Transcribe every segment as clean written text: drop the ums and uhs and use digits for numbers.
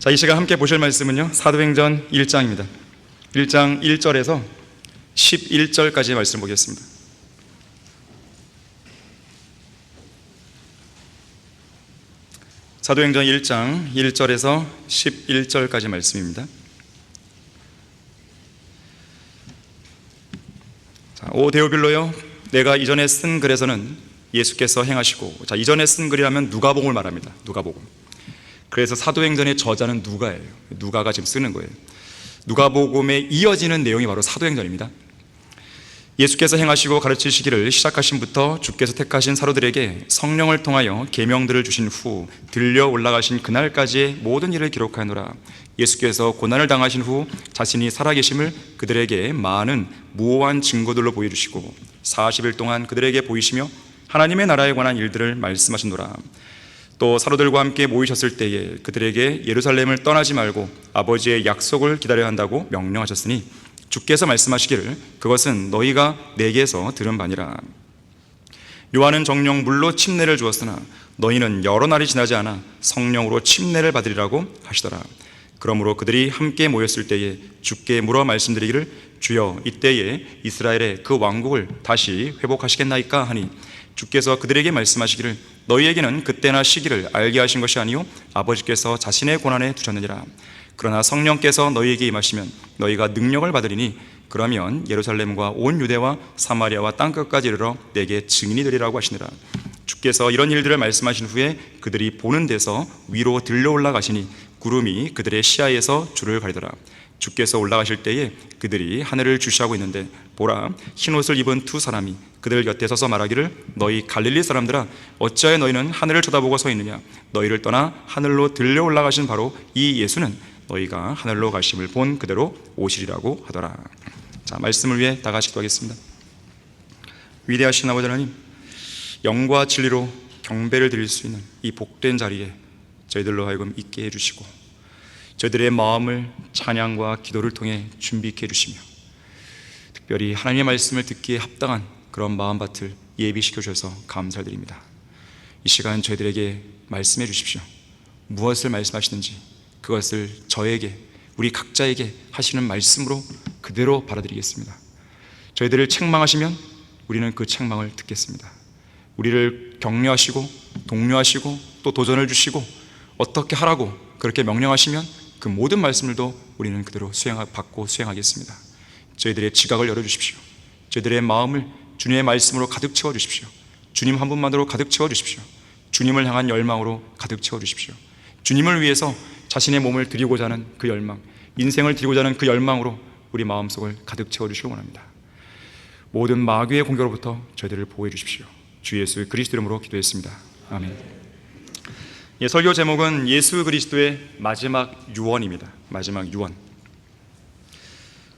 자, 이 시간 함께 보실 말씀은요, 사도행전 1장입니다. 1장 1절에서 11절까지의 말씀 보겠습니다. 사도행전 1장 1절에서 11절까지 말씀입니다. 자, 오 데오빌로여, 내가 이전에 쓴 글에서는 예수께서 행하시고, 자, 이전에 쓴 글이라면 누가복음을 말합니다. 누가복음. 그래서 사도행전의 저자는 누가예요. 누가가 지금 쓰는 거예요. 누가복음에 이어지는 내용이 바로 사도행전입니다. 예수께서 행하시고 가르치시기를 시작하신부터 주께서 택하신 사도들에게 성령을 통하여 계명들을 주신 후 들려 올라가신 그날까지의 모든 일을 기록하노라. 예수께서 고난을 당하신 후 자신이 살아계심을 그들에게 많은 무오한 증거들로 보여주시고 40일 동안 그들에게 보이시며 하나님의 나라에 관한 일들을 말씀하시노라. 또 사도들과 함께 모이셨을 때에 그들에게 예루살렘을 떠나지 말고 아버지의 약속을 기다려야 한다고 명령하셨으니 주께서 말씀하시기를 그것은 너희가 내게서 들은 바니라. 요한은 정령 물로 침례를 주었으나 너희는 여러 날이 지나지 않아 성령으로 침례를 받으리라고 하시더라. 그러므로 그들이 함께 모였을 때에 주께 물어 말씀드리기를 주여, 이때에 이스라엘의 그 왕국을 다시 회복하시겠나이까 하니 주께서 그들에게 말씀하시기를 너희에게는 그때나 시기를 알게 하신 것이 아니요 아버지께서 자신의 권한에 두셨느니라. 그러나 성령께서 너희에게 임하시면 너희가 능력을 받으리니 그러면 예루살렘과 온 유대와 사마리아와 땅끝까지 이르러 내게 증인이 되리라고 하시니라. 주께서 이런 일들을 말씀하신 후에 그들이 보는 데서 위로 들려 올라가시니 구름이 그들의 시야에서 주를 가리더라. 주께서 올라가실 때에 그들이 하늘을 주시하고 있는데 보라, 흰옷을 입은 두 사람이 그들 곁에 서서 말하기를 너희 갈릴리 사람들아, 어찌하여 너희는 하늘을 쳐다보고 서 있느냐? 너희를 떠나 하늘로 들려 올라가신 바로 이 예수는 너희가 하늘로 가심을 본 그대로 오시리라고 하더라. 자, 말씀을 위해 다 같이 기도하겠습니다. 위대하신 아버지 하나님, 영과 진리로 경배를 드릴 수 있는 이 복된 자리에 저희들로 하여금 있게 해주시고 저희들의 마음을 찬양과 기도를 통해 준비케 해주시며 특별히 하나님의 말씀을 듣기에 합당한 그런 마음밭을 예비시켜 주셔서 감사드립니다. 이 시간 저희들에게 말씀해 주십시오. 무엇을 말씀하시는지 그것을 저에게, 우리 각자에게 하시는 말씀으로 그대로 받아들이겠습니다. 저희들을 책망하시면 우리는 그 책망을 듣겠습니다. 우리를 격려하시고 독려하시고 또 도전을 주시고 어떻게 하라고 그렇게 명령하시면 그 모든 말씀들도 우리는 그대로 받고 수행하겠습니다. 저희들의 지각을 열어주십시오. 저희들의 마음을 주님의 말씀으로 가득 채워주십시오. 주님 한 분만으로 가득 채워주십시오. 주님을 향한 열망으로 가득 채워주십시오. 주님을 위해서 자신의 몸을 드리고자 하는 그 열망, 인생을 드리고자 하는 그 열망으로 우리 마음속을 가득 채워주시기 원합니다. 모든 마귀의 공격으로부터 저희들을 보호해 주십시오. 주 예수 그리스도 이름으로 기도했습니다. 아멘. 설교 제목은 예수 그리스도의 마지막 유언입니다. 마지막 유언.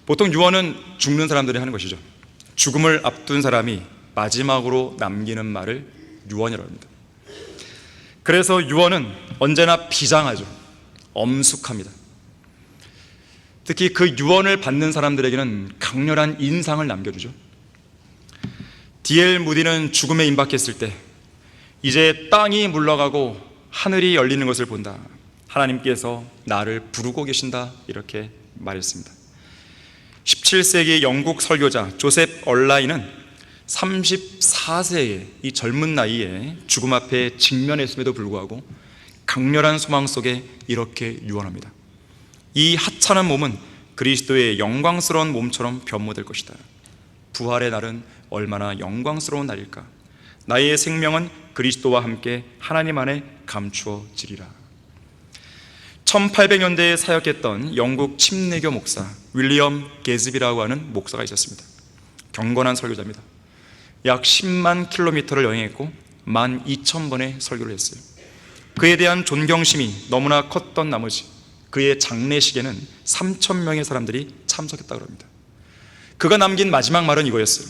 보통 유언은 죽는 사람들이 하는 것이죠. 죽음을 앞둔 사람이 마지막으로 남기는 말을 유언이라고 합니다. 그래서 유언은 언제나 비장하죠. 엄숙합니다. 특히 그 유언을 받는 사람들에게는 강렬한 인상을 남겨주죠. D.L. 무디는 죽음에 임박했을 때 이제 땅이 물러가고 하늘이 열리는 것을 본다. 하나님께서 나를 부르고 계신다. 이렇게 말했습니다. 17세기 영국 설교자 조셉 얼라인은 34세의 이 젊은 나이에 죽음 앞에 직면했음에도 불구하고 강렬한 소망 속에 이렇게 유언합니다. 이 하찮은 몸은 그리스도의 영광스러운 몸처럼 변모될 것이다. 부활의 날은 얼마나 영광스러운 날일까. 나의 생명은 그리스도와 함께 하나님 안에 감추어지리라. 1800년대에 사역했던 영국 침례교 목사 윌리엄 게즈비라고 하는 목사가 있었습니다. 경건한 설교자입니다. 약 10만 킬로미터를 여행했고 12,000번의 설교를 했어요. 그에 대한 존경심이 너무나 컸던 나머지 그의 장례식에는 3,000명의 사람들이 참석했다고 합니다. 그가 남긴 마지막 말은 이거였어요.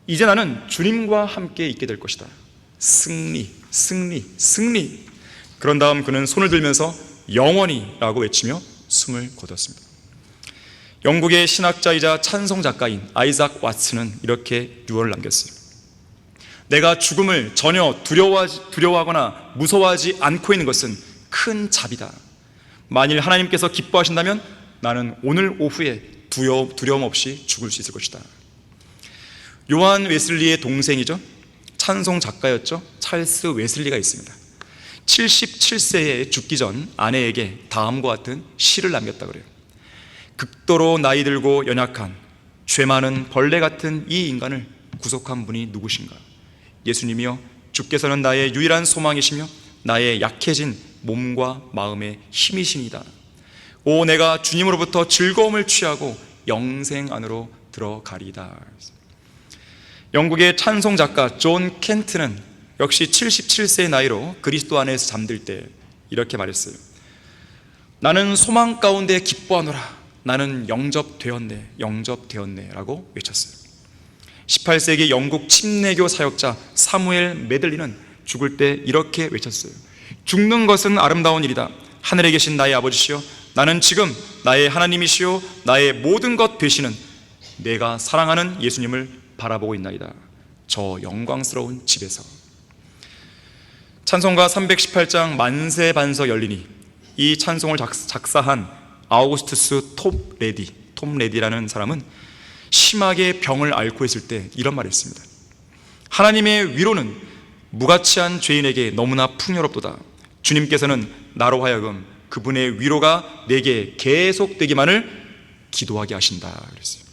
이제 나는 주님과 함께 있게 될 것이다. 승리, 승리, 승리. 그런 다음 그는 손을 들면서 영원히 라고 외치며 숨을 거뒀습니다. 영국의 신학자이자 찬송 작가인 아이작 왓츠는 이렇게 유언을 남겼어요. 내가 죽음을 전혀 두려워하거나 무서워하지 않고 있는 것은 큰 잡이다. 만일 하나님께서 기뻐하신다면 나는 오늘 오후에 두려움 없이 죽을 수 있을 것이다. 요한 웨슬리의 동생이죠. 찬송 작가였죠. 찰스 웨슬리가 있습니다. 77세에 죽기 전 아내에게 다음과 같은 시를 남겼다 그래요. 극도로 나이 들고 연약한 죄 많은 벌레 같은 이 인간을 구속한 분이 누구신가? 예수님이여, 주께서는 나의 유일한 소망이시며 나의 약해진 몸과 마음의 힘이시니다. 오, 내가 주님으로부터 즐거움을 취하고 영생 안으로 들어가리다. 영국의 찬송 작가 존 켄트는 역시 77세의 나이로 그리스도 안에서 잠들 때 이렇게 말했어요. 나는 소망 가운데 기뻐하노라. 나는 영접되었네 라고 외쳤어요. 18세기 영국 침례교 사역자 사무엘 메들리는 죽을 때 이렇게 외쳤어요. 죽는 것은 아름다운 일이다. 하늘에 계신 나의 아버지시여, 나는 지금 나의 하나님이시여 나의 모든 것 되시는 내가 사랑하는 예수님을 바라보고 있나이다. 저 영광스러운 집에서. 찬송가 318장 만세 반석 열리니, 이 찬송을 작사한 아우구스투스 톰 레디라는 사람은 심하게 병을 앓고 있을 때 이런 말을 했습니다. 하나님의 위로는 무가치한 죄인에게 너무나 풍요롭도다. 주님께서는 나로 하여금 그분의 위로가 내게 계속되기만을 기도하게 하신다 그랬어요.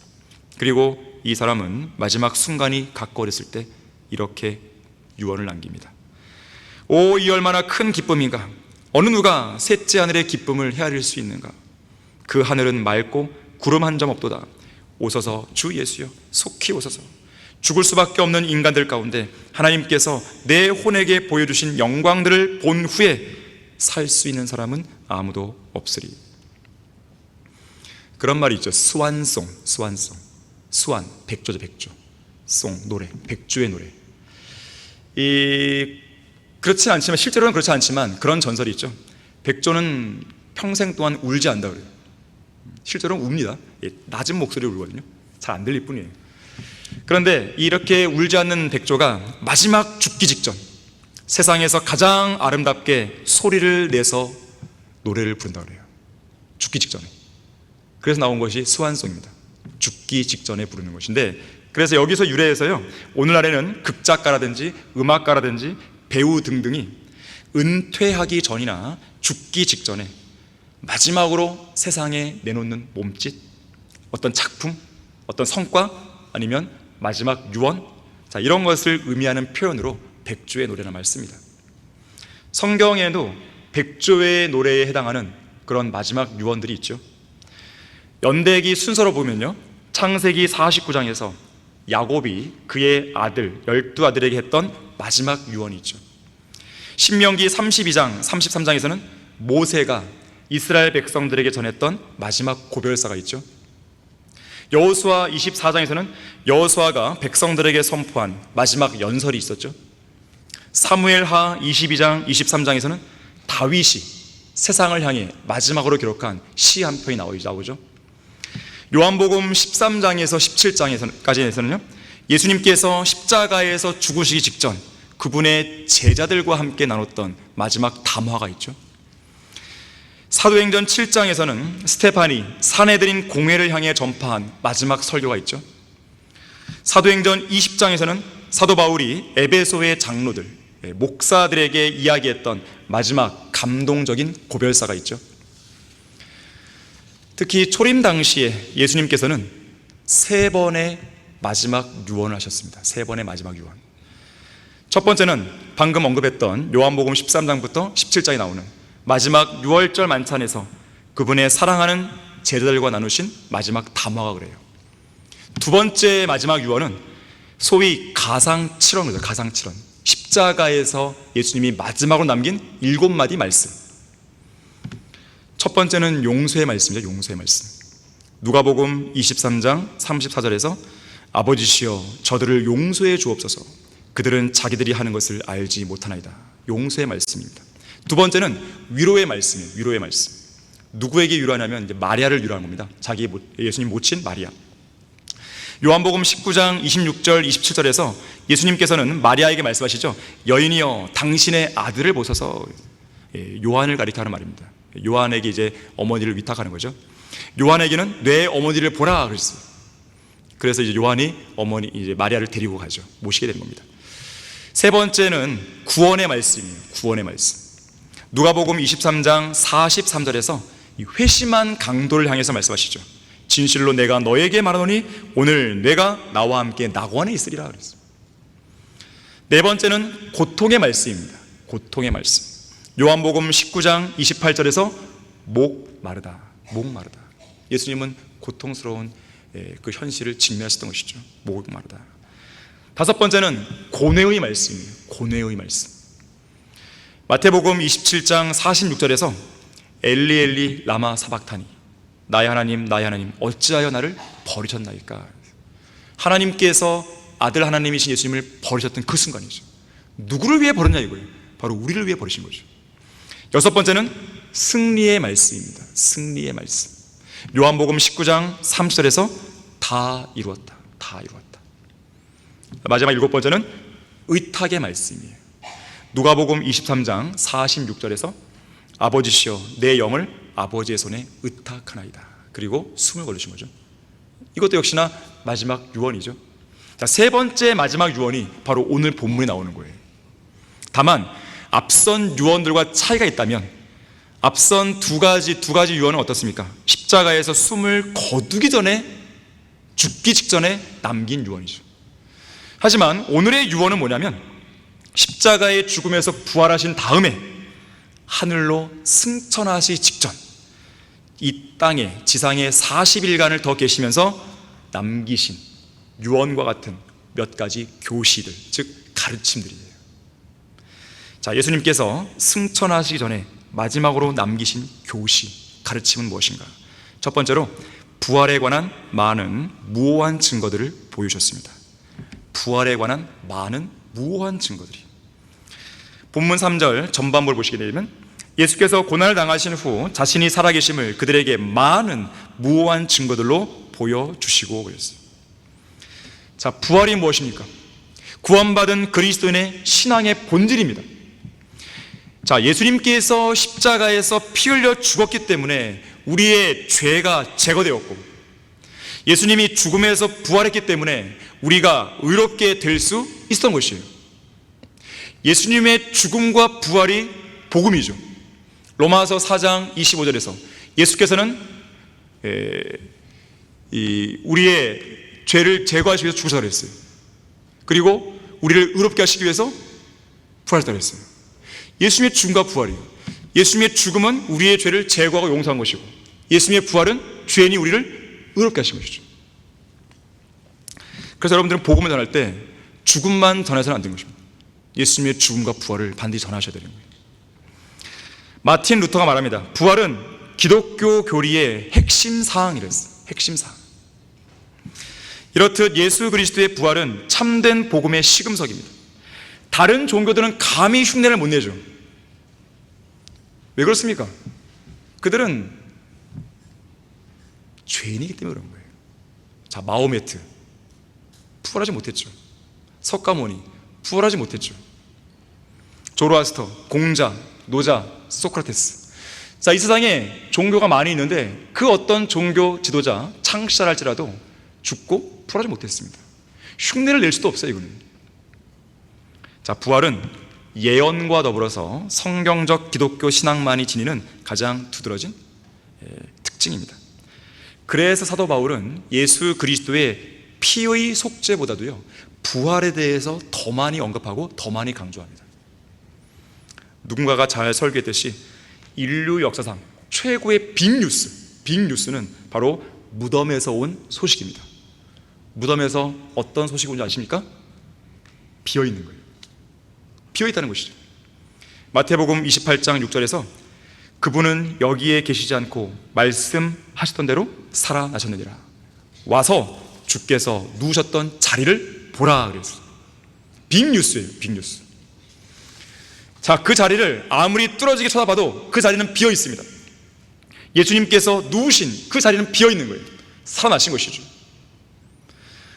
그리고 이 사람은 마지막 순간이 가까워졌을 때 이렇게 유언을 남깁니다. 오, 이 얼마나 큰 기쁨인가. 어느 누가 셋째 하늘의 기쁨을 헤아릴 수 있는가. 그 하늘은 맑고 구름 한 점 없도다. 오소서 주 예수여, 속히 오소서. 죽을 수밖에 없는 인간들 가운데 하나님께서 내 혼에게 보여주신 영광들을 본 후에 살 수 있는 사람은 아무도 없으리. 그런 말이 있죠. 스완송. 스완, 백조죠. 백조. 송, 노래, 백조의 노래. 그렇진 않지만, 실제로는 그렇지 않지만 그런 전설이 있죠. 백조는 평생 동안 울지 않는다 그래요. 실제로는 웁니다. 낮은 목소리로 울거든요. 잘 안 들릴 뿐이에요. 그런데 이렇게 울지 않는 백조가 마지막 죽기 직전 세상에서 가장 아름답게 소리를 내서 노래를 부른다고 그래요. 죽기 직전에. 그래서 나온 것이 스완송입니다. 죽기 직전에 부르는 것인데, 그래서 여기서 유래해서요, 오늘날에는 극작가라든지 음악가라든지 배우 등등이 은퇴하기 전이나 죽기 직전에 마지막으로 세상에 내놓는 몸짓, 어떤 작품, 어떤 성과, 아니면 마지막 유언, 이런 것을 의미하는 표현으로 백조의 노래라 말씀입니다. 성경에도 백조의 노래에 해당하는 그런 마지막 유언들이 있죠. 연대기 순서로 보면요, 창세기 49장에서 야곱이 그의 아들 12아들에게 했던 마지막 유언이 있죠. 신명기 32장 33장에서는 모세가 이스라엘 백성들에게 전했던 마지막 고별사가 있죠. 여호수아 24장에서는 여호수아가 백성들에게 선포한 마지막 연설이 있었죠. 사무엘하 22장 23장에서는 다윗이 세상을 향해 마지막으로 기록한 시 한 편이 나오죠. 요한복음 13장에서 17장까지에서는요, 예수님께서 십자가에서 죽으시기 직전 그분의 제자들과 함께 나눴던 마지막 담화가 있죠. 사도행전 7장에서는 스테파니 사내들인 공회를 향해 전파한 마지막 설교가 있죠. 사도행전 20장에서는 사도 바울이 에베소의 장로들, 목사들에게 이야기했던 마지막 감동적인 고별사가 있죠. 특히 초림 당시에 예수님께서는 3번의 마지막 유언을 하셨습니다. 3번의 마지막 유언. 첫 번째는 방금 언급했던 요한복음 13장부터 17장에 나오는 마지막 유월절 만찬에서 그분의 사랑하는 제자들과 나누신 마지막 담화가 그래요. 두 번째 마지막 유언은 소위 가상칠언이죠. 가상칠언. 십자가에서 예수님이 마지막으로 남긴 7마디 말씀. 첫 번째는 용서의 말씀이죠. 용서의 말씀. 누가복음 23장 34절에서 아버지시여 저들을 용서해 주옵소서 그들은 자기들이 하는 것을 알지 못하나이다. 용서의 말씀입니다. 두 번째는 위로의 말씀이에요. 위로의 말씀. 누구에게 위로하냐면 이제 마리아를 위로하는 겁니다. 예수님 모친 마리아. 요한복음 19장 26절 27절에서 예수님께서는 마리아에게 말씀하시죠. 여인이여 당신의 아들을 보소서. 요한을 가리켜 하는 말입니다. 요한에게 이제 어머니를 위탁하는 거죠. 요한에게는 내 어머니를 보라 그랬어요. 그래서 이제 요한이 어머니 이제 마리아를 데리고 가죠. 모시게 되는 겁니다. 세 번째는 구원의 말씀이에요. 구원의 말씀. 누가복음 23장 43절에서 이 회심한 강도를 향해서 말씀하시죠. 진실로 내가 너에게 말하노니 오늘 내가 나와 함께 낙원에 있으리라 그랬어요. 네 번째는 고통의 말씀입니다. 고통의 말씀. 요한복음 19장 28절에서 목 마르다. 목 마르다. 예수님은 고통스러운 그 현실을 직면하셨던 것이죠. 목 마르다. 다섯 번째는 고뇌의 말씀이에요. 고뇌의 말씀. 마태복음 27장 46절에서 엘리 엘리 라마 사박타니, 나의 하나님 나의 하나님 어찌하여 나를 버리셨나이까. 하나님께서 아들 하나님이신 예수님을 버리셨던 그 순간이죠. 누구를 위해 버렸냐 이거예요. 바로 우리를 위해 버리신 거죠. 여섯 번째는 승리의 말씀입니다. 승리의 말씀. 요한복음 19장 30절에서 다 이루었다. 다 이루었다. 마지막 일곱 번째는 의탁의 말씀이에요. 누가복음 23장 46절에서 아버지시여 내 영을 아버지의 손에 의탁하나이다. 그리고 숨을 거두신 거죠. 이것도 역시나 마지막 유언이죠. 자, 세 번째 마지막 유언이 바로 오늘 본문에 나오는 거예요. 다만 앞선 유언들과 차이가 있다면 앞선 두 가지 유언은 어떻습니까? 십자가에서 숨을 거두기 전에, 죽기 직전에 남긴 유언이죠. 하지만 오늘의 유언은 뭐냐면 십자가의 죽음에서 부활하신 다음에 하늘로 승천하시기 직전 이 땅에 지상에 40일간을 더 계시면서 남기신 유언과 같은 몇 가지 교시들, 즉 가르침들이에요. 자, 예수님께서 승천하시기 전에 마지막으로 남기신 교시, 가르침은 무엇인가? 첫 번째로 부활에 관한 많은 무오한 증거들을 보여주셨습니다. 부활에 관한 많은 무오한 증거들이. 본문 3절 전반부를 보시게 되면 예수께서 고난을 당하신 후 자신이 살아계심을 그들에게 많은 무오한 증거들로 보여주시고 그랬어요. 자, 부활이 무엇입니까? 구원받은 그리스도인의 신앙의 본질입니다. 자, 예수님께서 십자가에서 피 흘려 죽었기 때문에 우리의 죄가 제거되었고 예수님이 죽음에서 부활했기 때문에 우리가 의롭게 될 수 있었던 것이에요. 예수님의 죽음과 부활이 복음이죠. 로마서 4장 25절에서 예수께서는 우리의 죄를 제거하시기 위해서 죽으셨다고 했어요. 그리고 우리를 의롭게 하시기 위해서 부활했다고 했어요. 예수님의 죽음과 부활이에요. 예수님의 죽음은 우리의 죄를 제거하고 용서한 것이고 예수님의 부활은 죄인이 우리를 의롭게 하신 것이죠. 그래서 여러분들은 복음을 전할 때 죽음만 전해서는 안 되는 것입니다. 예수님의 죽음과 부활을 반드시 전하셔야 되는 거예요. 마틴 루터가 말합니다. 부활은 기독교 교리의 핵심 사항이랬어요. 핵심 사항. 이렇듯 예수 그리스도의 부활은 참된 복음의 시금석입니다. 다른 종교들은 감히 흉내를 못 내죠. 왜 그렇습니까? 그들은 죄인이기 때문에 그런 거예요. 자, 마호메트 부활하지 못했죠. 석가모니 부활하지 못했죠. 조로아스터, 공자, 노자, 소크라테스. 자, 이 세상에 종교가 많이 있는데 그 어떤 종교 지도자, 창시자랄지라도 죽고 부활하지 못했습니다. 흉내를 낼 수도 없어요, 이거는. 자, 부활은 예언과 더불어서 성경적 기독교 신앙만이 지니는 가장 두드러진 특징입니다. 그래서 사도 바울은 예수 그리스도의 피의 속죄보다도요 부활에 대해서 더 많이 언급하고 더 많이 강조합니다. 누군가가 잘 설계했듯이 인류 역사상 최고의 빅뉴스는 바로 무덤에서 온 소식입니다. 무덤에서 어떤 소식이 온지 아십니까? 비어있는 거예요. 비어있다는 것이죠. 마태복음 28장 6절에서 그분은 여기에 계시지 않고 말씀하셨던 대로 살아나셨느니라. 와서 주께서 누우셨던 자리를 보라 그랬어요. 빅뉴스예요. 빅뉴스. 자, 그 자리를 아무리 뚫어지게 쳐다봐도 그 자리는 비어 있습니다. 예수님께서 누우신 그 자리는 비어 있는 거예요. 살아나신 것이죠.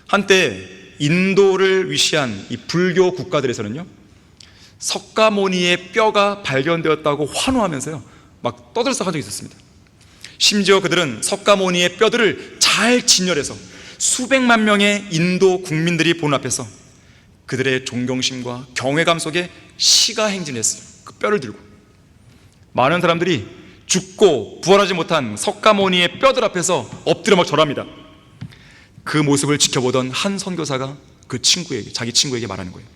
한때 인도를 위시한 이 불교 국가들에서는요 석가모니의 뼈가 발견되었다고 환호하면서요 막 떠들썩한 적이 있었습니다. 심지어 그들은 석가모니의 뼈들을 잘 진열해서 수백만 명의 인도 국민들이 보는 앞에서 그들의 존경심과 경외감 속에 시가 행진했어요. 그 뼈를 들고 많은 사람들이 죽고 부활하지 못한 석가모니의 뼈들 앞에서 엎드려 막 절합니다. 그 모습을 지켜보던 한 선교사가 그 친구에게, 자기 친구에게 말하는 거예요.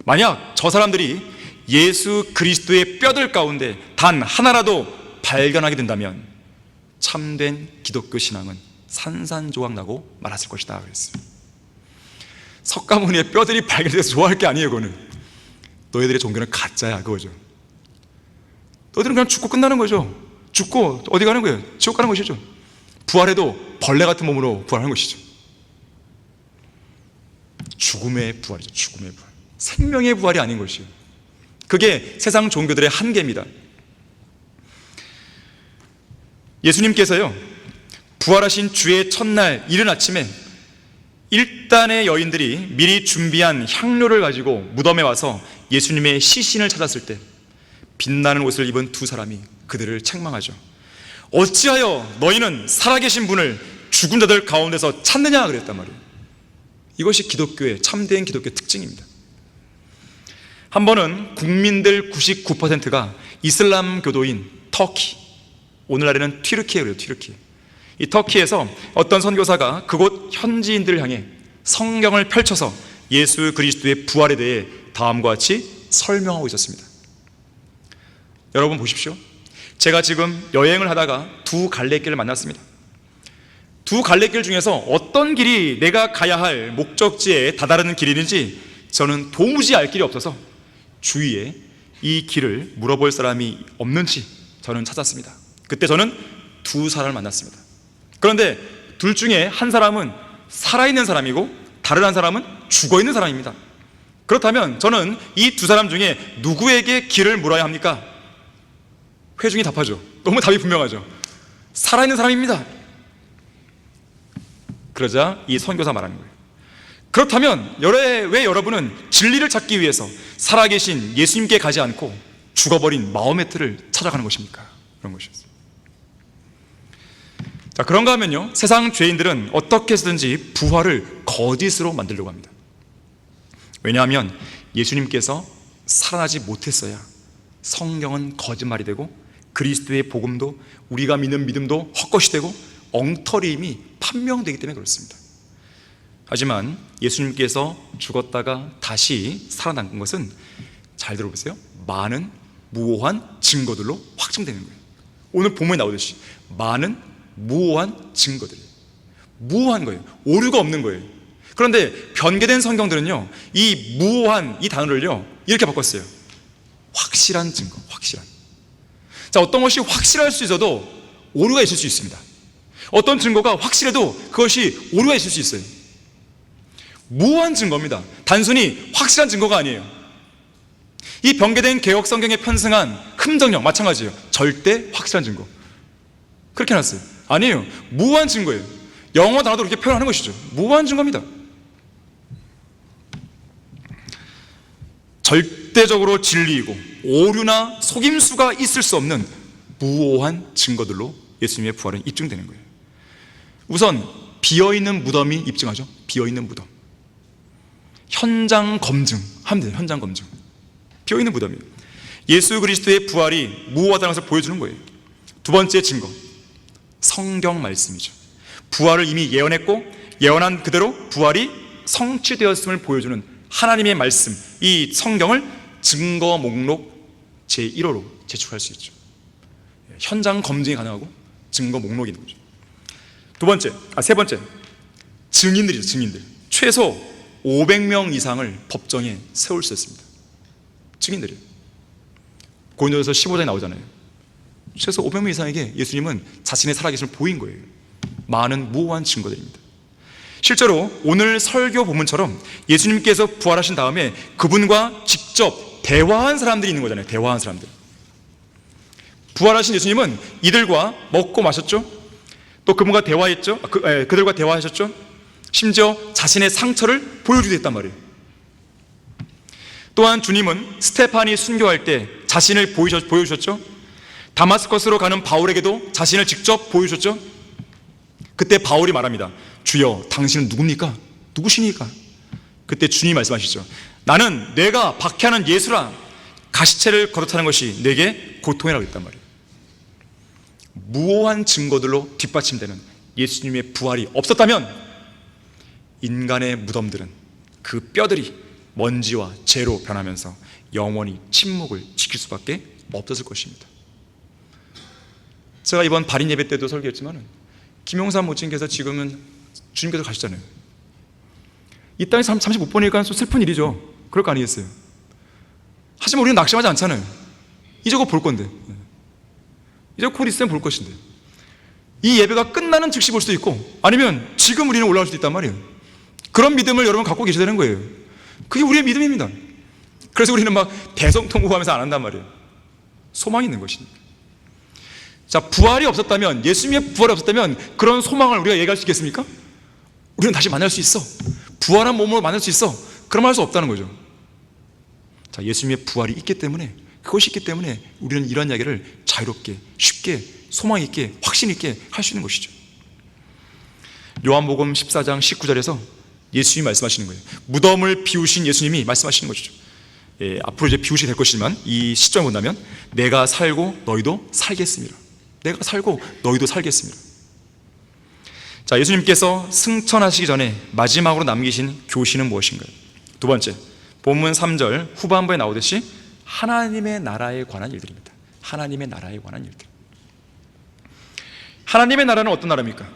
만약 저 사람들이 예수 그리스도의 뼈들 가운데 단 하나라도 발견하게 된다면 참된 기독교 신앙은 산산조각 나고 말았을 것이다 그랬어요. 석가모니의 뼈들이 발견돼서 좋아할 게 아니에요. 그거는 너희들의 종교는 가짜야 그거죠. 너희들은 그냥 죽고 끝나는 거죠. 죽고 어디 가는 거예요? 지옥 가는 것이죠. 부활해도 벌레 같은 몸으로 부활하는 것이죠. 죽음의 부활이죠. 죽음의 부활. 생명의 부활이 아닌 것이에요. 그게 세상 종교들의 한계입니다. 예수님께서요, 부활하신 주의 첫날 이른 아침에 일단의 여인들이 미리 준비한 향료를 가지고 무덤에 와서 예수님의 시신을 찾았을 때 빛나는 옷을 입은 두 사람이 그들을 책망하죠. 어찌하여 너희는 살아계신 분을 죽은 자들 가운데서 찾느냐 그랬단 말이에요. 이것이 기독교의 참된 기독교의 특징입니다. 한 번은 국민들 99%가 이슬람 교도인 터키, 오늘날에는 튀르키예요. 튀르키. 이 터키에서 어떤 선교사가 그곳 현지인들을 향해 성경을 펼쳐서 예수 그리스도의 부활에 대해 다음과 같이 설명하고 있었습니다. 여러분 보십시오. 제가 지금 여행을 하다가 두 갈래길을 만났습니다. 두 갈래길 중에서 어떤 길이 내가 가야 할 목적지에 다다르는 길이는지 저는 도무지 알 길이 없어서 주위에 이 길을 물어볼 사람이 없는지 저는 찾았습니다. 그때 저는 두 사람을 만났습니다. 그런데 둘 중에 한 사람은 살아있는 사람이고 다른 한 사람은 죽어있는 사람입니다. 그렇다면 저는 이 두 사람 중에 누구에게 길을 물어야 합니까? 회중이 답하죠. 너무 답이 분명하죠. 살아있는 사람입니다. 그러자 이 선교사 말하는 거예요. 그렇다면 왜 여러분은 진리를 찾기 위해서 살아계신 예수님께 가지 않고 죽어버린 마호메트를 찾아가는 것입니까? 그런 것이었어요. 자, 그런가 하면요, 세상 죄인들은 어떻게 해서든지 부활을 거짓으로 만들려고 합니다. 왜냐하면 예수님께서 살아나지 못했어야 성경은 거짓말이 되고 그리스도의 복음도 우리가 믿는 믿음도 헛것이 되고 엉터리임이 판명되기 때문에 그렇습니다. 하지만 예수님께서 죽었다가 다시 살아난 것은, 잘 들어보세요, 많은 무오한 증거들로 확증되는 거예요. 오늘 본문에 나오듯이 많은 무오한 증거들이에요. 무오한 거예요. 오류가 없는 거예요. 그런데 변개된 성경들은요, 이 무오한 이 단어를요 이렇게 바꿨어요. 확실한 증거, 확실한. 자, 어떤 것이 확실할 수 있어도 오류가 있을 수 있습니다. 어떤 증거가 확실해도 그것이 오류가 있을 수 있어요. 무오한 증거입니다. 단순히 확실한 증거가 아니에요. 이 변개된 개혁 성경에 편승한 흠정령 마찬가지예요. 절대 확실한 증거. 그렇게 해놨어요. 아니에요. 무오한 증거예요. 영어 단어도 그렇게 표현하는 것이죠. 무오한 증거입니다. 절대적으로 진리이고 오류나 속임수가 있을 수 없는 무오한 증거들로 예수님의 부활은 입증되는 거예요. 우선 비어있는 무덤이 입증하죠. 비어있는 무덤. 현장 검증 하면 돼요. 현장 검증. 비어있는 무덤이에요. 예수 그리스도의 부활이 무오하다는 것을 보여주는 거예요. 두 번째 증거, 성경 말씀이죠. 부활을 이미 예언했고 예언한 그대로 부활이 성취되었음을 보여주는 하나님의 말씀, 이 성경을 증거 목록 제1호로 제출할 수 있죠. 현장 검증이 가능하고 증거 목록이 있는 거죠. 세 번째, 증인들이죠. 증인들. 최소 500명 이상을 법정에 세울 수 있습니다. 증인들이에요. 고린도전서 15장에 나오잖아요. 최소 500명 이상에게 예수님은 자신의 살아계심을 보인 거예요. 많은 무오한 증거들입니다. 실제로 오늘 설교 본문처럼 예수님께서 부활하신 다음에 그분과 직접 대화한 사람들이 있는 거잖아요. 대화한 사람들. 부활하신 예수님은 이들과 먹고 마셨죠. 또 그분과 대화했죠. 그들과 대화하셨죠. 심지어 자신의 상처를 보여주기도 했단 말이에요. 또한 주님은 스테판이 순교할 때 자신을 보여주셨죠. 다마스커스로 가는 바울에게도 자신을 직접 보여줬죠. 그때 바울이 말합니다. 주여, 당신은 누굽니까? 누구시니까? 그때 주님이 말씀하시죠. 나는 내가 박해하는 예수라. 가시체를 거듭하는 것이 내게 고통이라고 했단 말이에요. 무오한 증거들로 뒷받침되는 예수님의 부활이 없었다면 인간의 무덤들은 그 뼈들이 먼지와 재로 변하면서 영원히 침묵을 지킬 수밖에 없었을 것입니다. 제가 이번 발인 예배 때도 설교했지만 김용삼 모친께서 지금은 주님께서 가셨잖아요. 이 땅에서 잠시 못 보니까 좀 슬픈 일이죠. 그럴 거 아니겠어요? 하지만 우리는 낙심하지 않잖아요. 이제 곧 볼 건데, 이제 곧 있으면 볼 것인데, 이 예배가 끝나는 즉시 볼 수도 있고 아니면 지금 우리는 올라올 수도 있단 말이에요. 그런 믿음을 여러분 갖고 계셔야 되는 거예요. 그게 우리의 믿음입니다. 그래서 우리는 막 대성통곡하면서 안 한단 말이에요. 소망이 있는 것이니까. 자, 부활이 없었다면, 예수님의 부활이 없었다면 그런 소망을 우리가 얘기할 수 있겠습니까? 우리는 다시 만날 수 있어, 부활한 몸으로 만날 수 있어, 그런 말 할 수 없다는 거죠. 자, 예수님의 부활이 있기 때문에, 그것이 있기 때문에 우리는 이런 이야기를 자유롭게, 쉽게, 소망 있게, 확신 있게 할 수 있는 것이죠. 요한복음 14장 19절에서 예수님이 말씀하시는 거예요. 무덤을 비우신 예수님이 말씀하시는 것이죠. 앞으로 이제 비우시게 될 것이지만 이 시점을 본다면 내가 살고 너희도 살겠습니다. 내가 살고 너희도 살겠습니다. 자, 예수님께서 승천하시기 전에 마지막으로 남기신 교훈은 무엇인가요? 두 번째, 본문 3절 후반부에 나오듯이 하나님의 나라에 관한 일들입니다. 하나님의 나라에 관한 일들. 하나님의 나라는 어떤 나라입니까?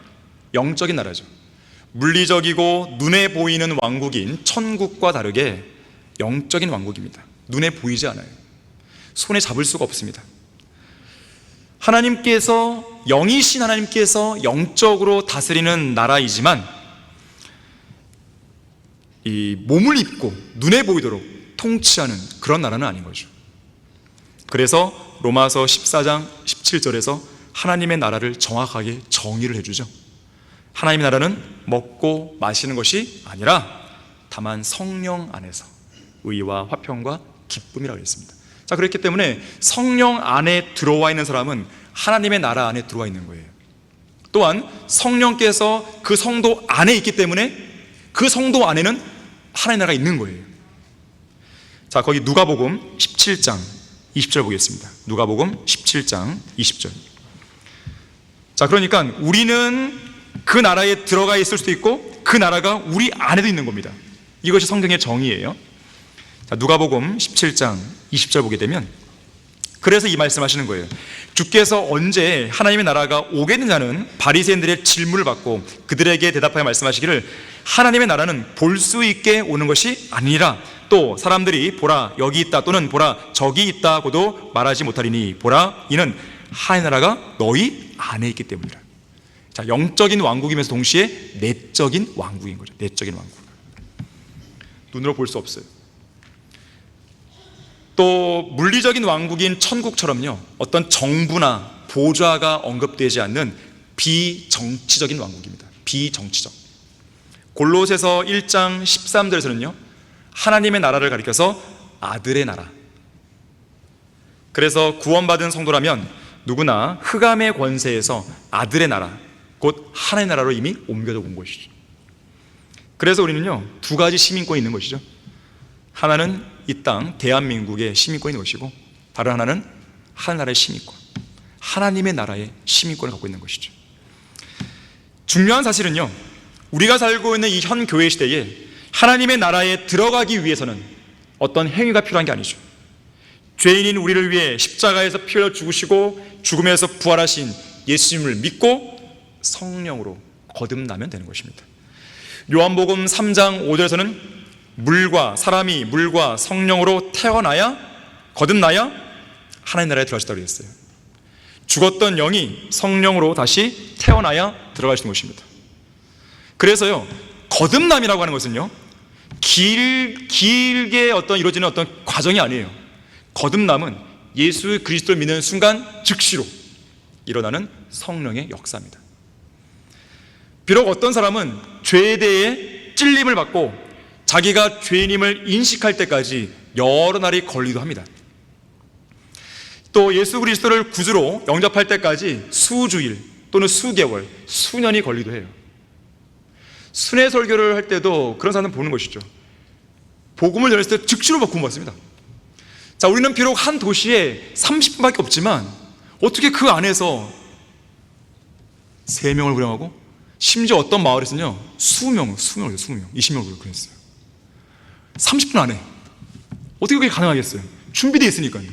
영적인 나라죠. 물리적이고 눈에 보이는 왕국인 천국과 다르게 영적인 왕국입니다. 눈에 보이지 않아요. 손에 잡을 수가 없습니다. 하나님께서, 영이신 하나님께서 영적으로 다스리는 나라이지만 이 몸을 입고 눈에 보이도록 통치하는 그런 나라는 아닌 거죠. 그래서 로마서 14장 17절에서 하나님의 나라를 정확하게 정의를 해주죠. 하나님의 나라는 먹고 마시는 것이 아니라 다만 성령 안에서 의와 화평과 기쁨이라고 했습니다. 자, 그렇기 때문에 성령 안에 들어와 있는 사람은 하나님의 나라 안에 들어와 있는 거예요. 또한 성령께서 그 성도 안에 있기 때문에 그 성도 안에는 하나님의 나라가 있는 거예요. 자, 거기 누가복음 17장 20절 보겠습니다. 누가복음 17장 20절. 자, 그러니까 우리는 그 나라에 들어가 있을 수도 있고 그 나라가 우리 안에도 있는 겁니다. 이것이 성경의 정의예요. 자, 누가복음 17장 20절 보게 되면 그래서 이 말씀하시는 거예요. 주께서 언제 하나님의 나라가 오겠느냐는 바리새인들의 질문을 받고 그들에게 대답하여 말씀하시기를 하나님의 나라는 볼 수 있게 오는 것이 아니라 또 사람들이 보라 여기 있다 또는 보라 저기 있다고도 말하지 못하리니 보라 이는 하나님의 나라가 너희 안에 있기 때문이라. 자, 영적인 왕국이면서 동시에 내적인 왕국인 거죠. 내적인 왕국. 눈으로 볼 수 없어요. 또 물리적인 왕국인 천국처럼요, 어떤 정부나 보좌가 언급되지 않는 비정치적인 왕국입니다. 비정치적. 골로새서 1장 13절에서는요 하나님의 나라를 가리켜서 아들의 나라. 그래서 구원받은 성도라면 누구나 흑암의 권세에서 아들의 나라, 곧 하나님의 나라로 이미 옮겨져 온 것이죠. 그래서 우리는요 두 가지 시민권이 있는 것이죠. 하나는 이 땅 대한민국의 시민권이 있는 것이고 다른 하나는 하나나라의 시민권, 하나님의 나라의 시민권을 갖고 있는 것이죠. 중요한 사실은요, 우리가 살고 있는 이 현 교회 시대에 하나님의 나라에 들어가기 위해서는 어떤 행위가 필요한 게 아니죠. 죄인인 우리를 위해 십자가에서 피 흘려 죽으시고 죽음에서 부활하신 예수님을 믿고 성령으로 거듭나면 되는 것입니다. 요한복음 3장 5절에서는 사람이 물과 성령으로 태어나야, 거듭나야 하나님 나라에 들어갈 수 있다고 했어요. 죽었던 영이 성령으로 다시 태어나야 들어갈 수 있는 것입니다. 그래서요 거듭남이라고 하는 것은요 길게 이루어지는 어떤 과정이 아니에요. 거듭남은 예수 그리스도를 믿는 순간 즉시로 일어나는 성령의 역사입니다. 비록 어떤 사람은 죄에 대해 찔림을 받고 자기가 죄인임을 인식할 때까지 여러 날이 걸리기도 합니다. 또 예수 그리스도를 구주로 영접할 때까지 수주일 또는 수개월, 수년이 걸리기도 해요. 순회 설교를 할 때도 그런 사람을 보는 것이죠. 복음을 전했을 때 즉시로 구원받습니다. 자, 우리는 비록 한 도시에 30분밖에 없지만 어떻게 그 안에서 3명을 구령하고 심지어 어떤 마을에서는요 수명을 20명을 구했어요. 30분 안에 어떻게 그게 가능하겠어요? 준비되어 있으니까요.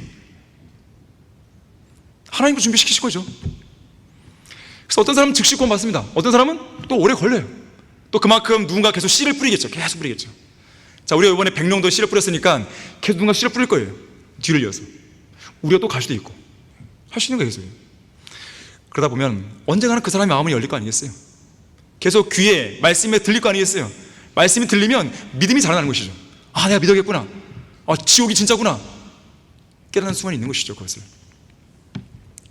하나님도 준비시키신 거죠. 그래서 어떤 사람은 즉시 구원 받습니다. 어떤 사람은 또 오래 걸려요. 또 그만큼 누군가 계속 씨를 뿌리겠죠. 계속 뿌리겠죠. 자, 우리가 이번에 백령도 씨를 뿌렸으니까 계속 누군가 씨를 뿌릴 거예요. 뒤를 이어서 우리가 또 갈 수도 있고 할 수 있는 거예요. 계속. 그러다 보면 언젠가는 그 사람의 마음이 열릴 거 아니겠어요? 계속 귀에 말씀에 들릴 거 아니겠어요? 말씀이 들리면 믿음이 자라나는 것이죠. 아, 내가 믿어야겠구나. 아, 지옥이 진짜구나. 깨닫는 순간이 있는 것이죠. 그것을.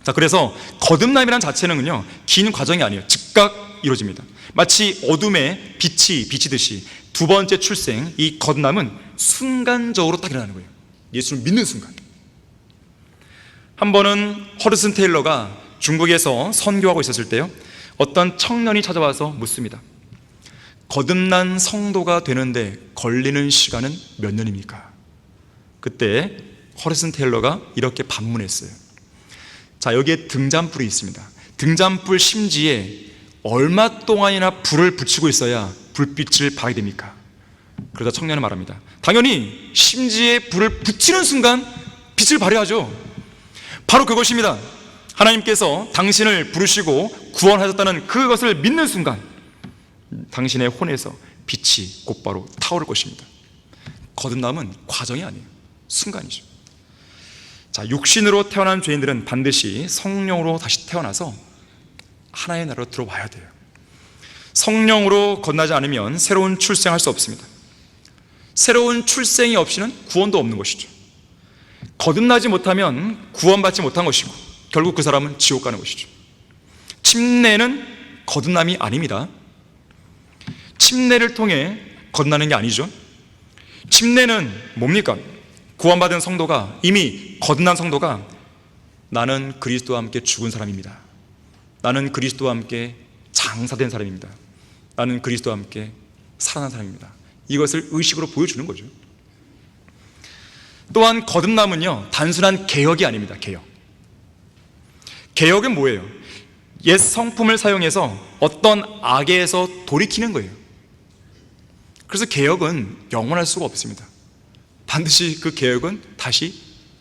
자, 그래서 거듭남이라는 자체는요 긴 과정이 아니에요. 즉각 이루어집니다. 마치 어둠에 빛이 비치듯이 두 번째 출생, 이 거듭남은 순간적으로 딱 일어나는 거예요. 예수를 믿는 순간. 한 번은 허드슨 테일러가 중국에서 선교하고 있었을 때요 어떤 청년이 찾아와서 묻습니다. 거듭난 성도가 되는데 걸리는 시간은 몇 년입니까? 그때 허드슨 테일러가 이렇게 반문했어요. 자, 여기에 등잔불이 있습니다. 등잔불 심지에 얼마 동안이나 불을 붙이고 있어야 불빛을 발하게 됩니까? 그러자 청년은 말합니다. 당연히 심지에 불을 붙이는 순간 빛을 발휘하죠. 바로 그것입니다. 하나님께서 당신을 부르시고 구원하셨다는 그것을 믿는 순간 당신의 혼에서 빛이 곧바로 타오를 것입니다. 거듭남은 과정이 아니에요. 순간이죠. 자, 육신으로 태어난 죄인들은 반드시 성령으로 다시 태어나서 하나의 나라로 들어와야 돼요. 성령으로 거듭나지 않으면 새로운 출생할 수 없습니다. 새로운 출생이 없이는 구원도 없는 것이죠. 거듭나지 못하면 구원받지 못한 것이고 결국 그 사람은 지옥 가는 것이죠. 침례는 거듭남이 아닙니다. 침례를 통해 거듭나는 게 아니죠. 침례는 뭡니까? 구원받은 성도가, 이미 거듭난 성도가 나는 그리스도와 함께 죽은 사람입니다. 나는 그리스도와 함께 장사된 사람입니다. 나는 그리스도와 함께 살아난 사람입니다. 이것을 의식으로 보여주는 거죠. 또한 거듭남은요 단순한 개혁이 아닙니다. 개혁은 뭐예요? 옛 성품을 사용해서 어떤 악에서 돌이키는 거예요. 그래서 개혁은 영원할 수가 없습니다. 반드시 그 개혁은 다시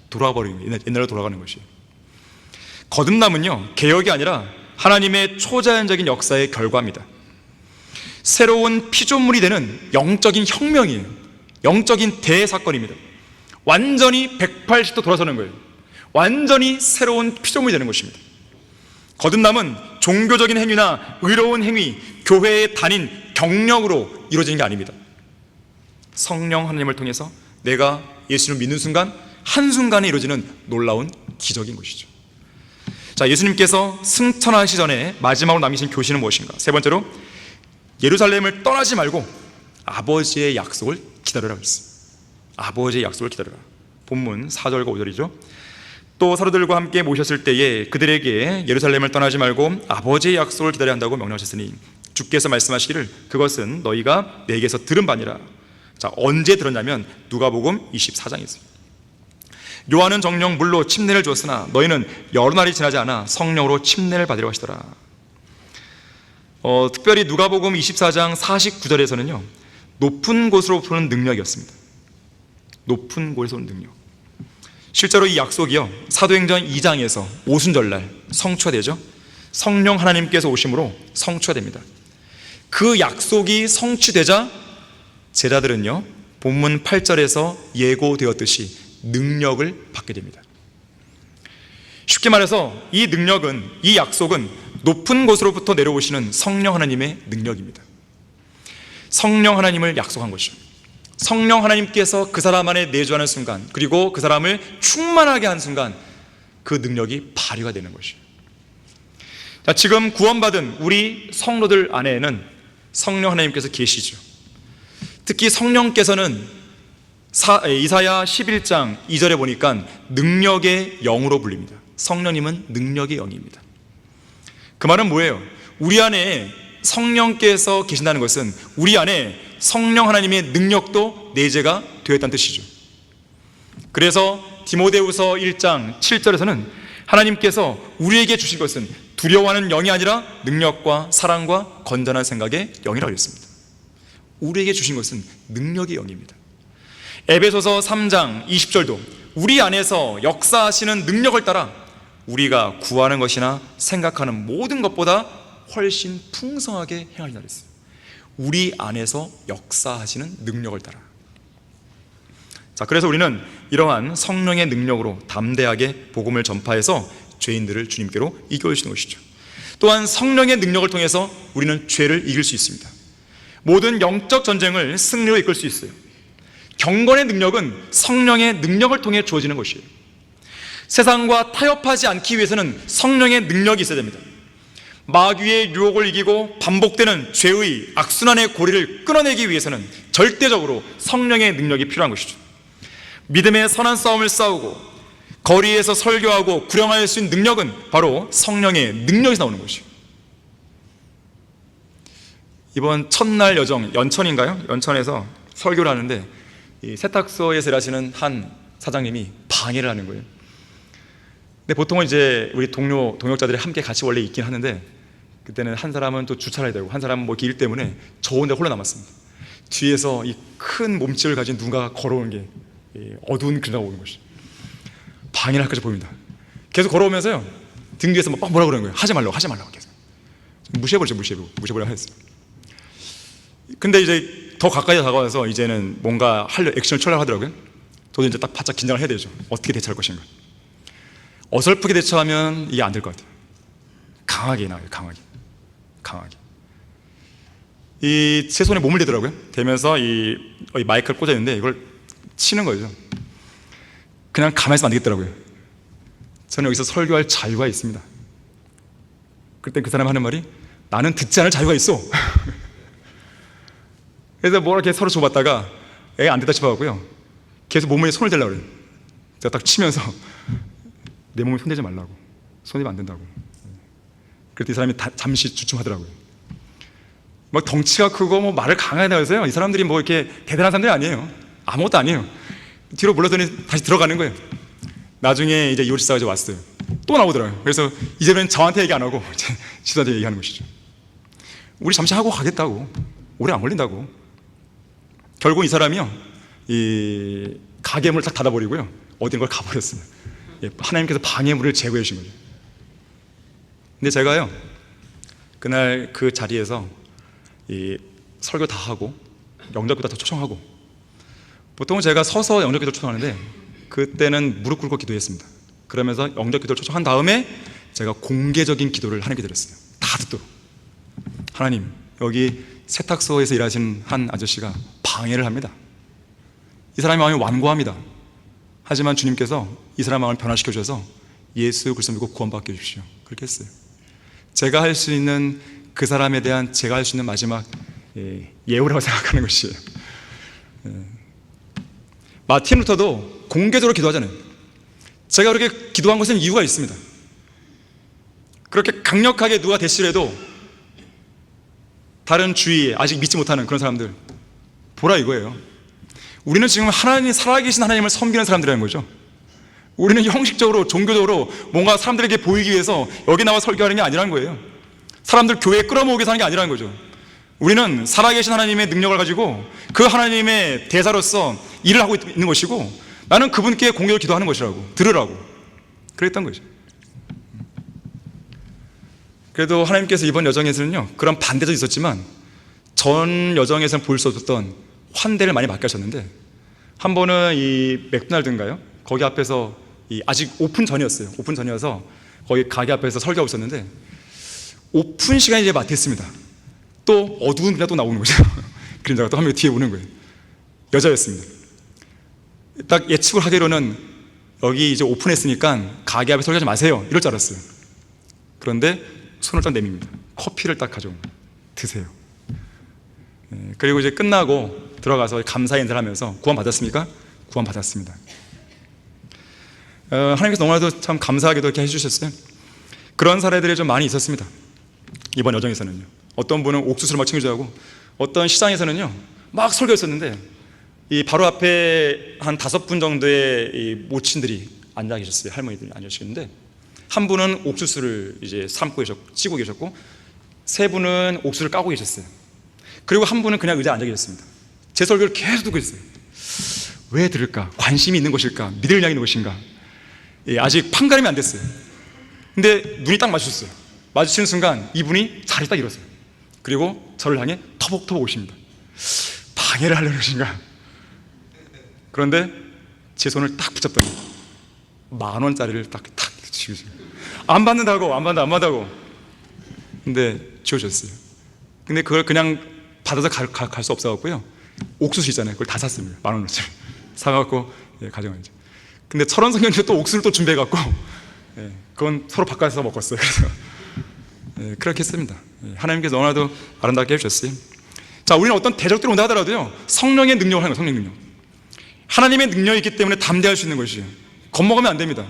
돌아가 버리는 거예요. 옛날로 돌아가는 것이에요. 거듭남은요 개혁이 아니라 하나님의 초자연적인 역사의 결과입니다. 새로운 피조물이 되는 영적인 혁명이에요. 영적인 대사건입니다. 완전히 180도 돌아서는 거예요. 완전히 새로운 피조물이 되는 것입니다. 거듭남은 종교적인 행위나 의로운 행위, 교회의 단인, 경력으로 이루어지는 게 아닙니다. 성령 하나님을 통해서 내가 예수를 믿는 순간 한순간에 이루어지는 놀라운 기적인 것이죠. 자, 예수님께서 승천하시기 전에 마지막으로 남기신 교훈은 무엇인가? 세 번째로 예루살렘을 떠나지 말고 아버지의 약속을 기다려라 그랬어요. 아버지의 약속을 기다려라. 본문 4절과 5절이죠. 또 사도들과 함께 모셨을 때에 그들에게 예루살렘을 떠나지 말고 아버지의 약속을 기다려야 한다고 명령하셨으니 주께서 말씀하시기를 그것은 너희가 내게서 들은 바니라. 자, 언제 들었냐면 누가복음 24장에 있어요. 요한은 정령 물로 침례를 주었으나 너희는 여러 날이 지나지 않아 성령으로 침례를 받으려 하시더라. 특별히 누가복음 24장 49절에서는요 높은 곳으로부터는 능력이었습니다. 높은 곳에서 온 능력. 실제로 이 약속이요 사도행전 2장에서 오순절날 성취가 되죠. 성령 하나님께서 오심으로 성취가 됩니다. 그 약속이 성취되자 제자들은요 본문 8절에서 예고되었듯이 능력을 받게 됩니다. 쉽게 말해서 이 능력은, 이 약속은 높은 곳으로부터 내려오시는 성령 하나님의 능력입니다. 성령 하나님을 약속한 것이죠. 성령 하나님께서 그 사람 안에 내주하는 순간, 그리고 그 사람을 충만하게 한 순간 그 능력이 발휘가 되는 것이에요. 자, 지금 구원받은 우리 성도들 안에는 성령 하나님께서 계시죠. 특히 성령께서는 이사야 11장 2절에 보니까 능력의 영으로 불립니다. 성령님은 능력의 영입니다. 그 말은 뭐예요? 우리 안에 성령께서 계신다는 것은 우리 안에 성령 하나님의 능력도 내재가 되어 있다는 뜻이죠. 그래서 디모데후서 1장 7절에서는 하나님께서 우리에게 주신 것은 두려워하는 영이 아니라 능력과 사랑과 건전한 생각의 영이라고 했습니다. 우리에게 주신 것은 능력의 영입니다. 에베소서 3장 20절도 우리 안에서 역사하시는 능력을 따라 우리가 구하는 것이나 생각하는 모든 것보다 훨씬 풍성하게 행하리라 했어요. 우리 안에서 역사하시는 능력을 따라. 자, 그래서 우리는 이러한 성령의 능력으로 담대하게 복음을 전파해서 죄인들을 주님께로 이끌어주시는 것이죠. 또한 성령의 능력을 통해서 우리는 죄를 이길 수 있습니다. 모든 영적 전쟁을 승리로 이끌 수 있어요. 경건의 능력은 성령의 능력을 통해 주어지는 것이에요. 세상과 타협하지 않기 위해서는 성령의 능력이 있어야 됩니다. 마귀의 유혹을 이기고 반복되는 죄의 악순환의 고리를 끊어내기 위해서는 절대적으로 성령의 능력이 필요한 것이죠. 믿음의 선한 싸움을 싸우고 거리에서 설교하고 구령할 수 있는 능력은 바로 성령의 능력에서 나오는 것이에요. 이번 첫날 여정, 연천인가요? 연천에서 설교를 하는데 이 세탁소에서 일하시는 한 사장님이 방해를 하는 거예요. 근데 보통은 이제 우리 동역자들이 함께 같이 원래 있긴 하는데 그때는 한 사람은 또 주차를 해야 되고 한 사람은 뭐 이렇게 일 때문에 저 혼자 홀로 남았습니다. 뒤에서 이 큰 몸집을 가진 누군가가 걸어오는 게 어두운 그림자가 오는 것이 방해를 할 것이 보입니다. 계속 걸어오면서요 등 뒤에서 막 뭐라 그러는 거예요. 하지 말라고 계속 무시해버리라고 했어요. 근데 이제 더 가까이 다가와서 이제는 뭔가 액션을 취하려고 하더라고요. 저도 이제 딱 바짝 긴장을 해야 되죠. 어떻게 대처할 것인가. 어설프게 대처하면 이게 안 될 것 같아요. 강하게 나와요. 강하게. 이 제 손에 몸을 대더라고요. 대면서 이 마이크를 꽂아 있는데 이걸 치는 거죠. 그냥 가만히 있으면 안 되겠더라고요. 저는 여기서 설교할 자유가 있습니다. 그때 그 사람이 하는 말이 나는 듣지 않을 자유가 있어. 그래서 뭐 이렇게 서로 줘봤다가 안 됐다 싶어갖고요 계속 몸에 손을 대려고 그래요. 제가 딱 치면서 내 몸에 손대지 말라고, 손대면 안 된다고. 그랬더니 이 사람이 잠시 주춤하더라고요. 막 덩치가 크고 뭐 말을 강하게 해서요 이 사람들이 뭐 이렇게 대단한 사람들이 아니에요. 아무것도 아니에요. 뒤로 물러더니 다시 들어가는 거예요. 나중에 이제 요리사가 왔어요. 또 나오더라고요. 그래서 이제는 저한테 얘기 안 하고 지도한테 얘기하는 것이죠. 우리 잠시 하고 가겠다고, 오래 안 걸린다고. 결국 이 사람이요 이 가게 문을 딱 닫아버리고요 어딘가를 가버렸어요. 하나님께서 방해물을 제거해 주신 거죠. 근데 제가요 그날 그 자리에서 이 설교 다 하고 영접기도 다 초청하고, 보통은 제가 서서 영접기도 초청하는데 그때는 무릎 꿇고 기도했습니다. 그러면서 영접기도를 초청한 다음에 제가 공개적인 기도를 하나님께 드렸어요. 다 듣도록. 하나님, 여기 세탁소에서 일하시는 한 아저씨가 방해를 합니다. 이 사람의 마음이 완고합니다. 하지만 주님께서 이 사람의 마음을 변화시켜 주셔서 예수 그리스도 믿고 구원받게 해주십시오. 그렇게 했어요. 제가 할 수 있는 그 사람에 대한 제가 할 수 있는 마지막 예우라고 생각하는 것이에요. 마틴 루터도 공개적으로 기도하잖아요. 제가 그렇게 기도한 것은 이유가 있습니다. 그렇게 강력하게 누가 대시해도 다른 주위에 아직 믿지 못하는 그런 사람들 보라 이거예요. 우리는 지금 하나님, 살아계신 하나님을 섬기는 사람들이라는 거죠. 우리는 형식적으로 종교적으로 뭔가 사람들에게 보이기 위해서 여기 나와 설교하는 게 아니라는 거예요. 사람들 교회에 끌어모으기 위해서 하는 게 아니라는 거죠. 우리는 살아계신 하나님의 능력을 가지고 그 하나님의 대사로서 일을 하고 있는 것이고, 나는 그분께 공개로 기도하는 것이라고, 들으라고 그랬던 거죠. 그래도 하나님께서 이번 여정에서는요 그런 반대도 있었지만 전 여정에서는 볼 수 없었던 환대를 많이 맡기셨는데, 한 번은 이 맥도날드인가요? 거기 앞에서 아직 오픈 전이었어요. 오픈 전이어서 거기 가게 앞에서 설교하고 있었는데 오픈 시간이 이제 맞겠습니다. 또 어두운 그림자 또 나오는 거죠. 그림자가 또 한 명 뒤에 오는 거예요. 여자였습니다. 딱 예측을 하기로는 여기 이제 오픈했으니까 가게 앞에 설교하지 마세요 이럴 줄 알았어요. 그런데 손을 딱 내밉니다. 커피를 딱 가져오면 드세요. 그리고 이제 끝나고 들어가서 감사 인사를 하면서 구원 받았습니까? 구원받았습니다. 하나님께서 너무나도 참 감사하게도 이렇게 해주셨어요. 그런 사례들이 좀 많이 있었습니다. 이번 여정에서는요. 어떤 분은 옥수수를 막 챙겨주고, 어떤 시장에서는요 막 설교했었는데 이 바로 앞에 한 5분 정도의 이 모친들이 앉아 계셨어요. 할머니들이 앉아 계셨는데, 한 분은 옥수수를 이제 삶고 찌고 계셨고, 3분은 옥수수를 까고 계셨어요. 그리고 한 분은 그냥 의자에 앉아 계셨습니다. 제 설교를 계속 듣고 있어요. 왜 들을까? 관심이 있는 것일까? 믿을 양이 있는 것인가? 아직 판가름이 안 됐어요. 근데 눈이 딱 마주쳤어요. 마주치는 순간 이분이 자리 딱 일었어요. 그리고 저를 향해 터벅터벅 오십니다. 방해를 하려는 것인가? 그런데 제 손을 딱 붙잡더니 10,000원짜리를 딱 쥐우세요. 안 받는다고. 근데 지워줬어요. 근데 그걸 그냥 받아서 갈 수 없어갖고요, 옥수수 있잖아요, 그걸 다 샀습니다. 10,000원어치 사갖고 가져가야죠. 근데 철원 성경에서 또 옥수수를 또 준비해갖고 그건 서로 바꿔서 먹었어요. 그래서 그렇게 했습니다. 하나님께서 너무나도 아름답게 해주셨어요. 자, 우리는 어떤 대적들이 온다 하더라도요, 성령의 능력을 하는 거예요. 성령 능력. 하나님의 능력이 있기 때문에 담대할 수 있는 것이에요. 겁먹으면 안 됩니다.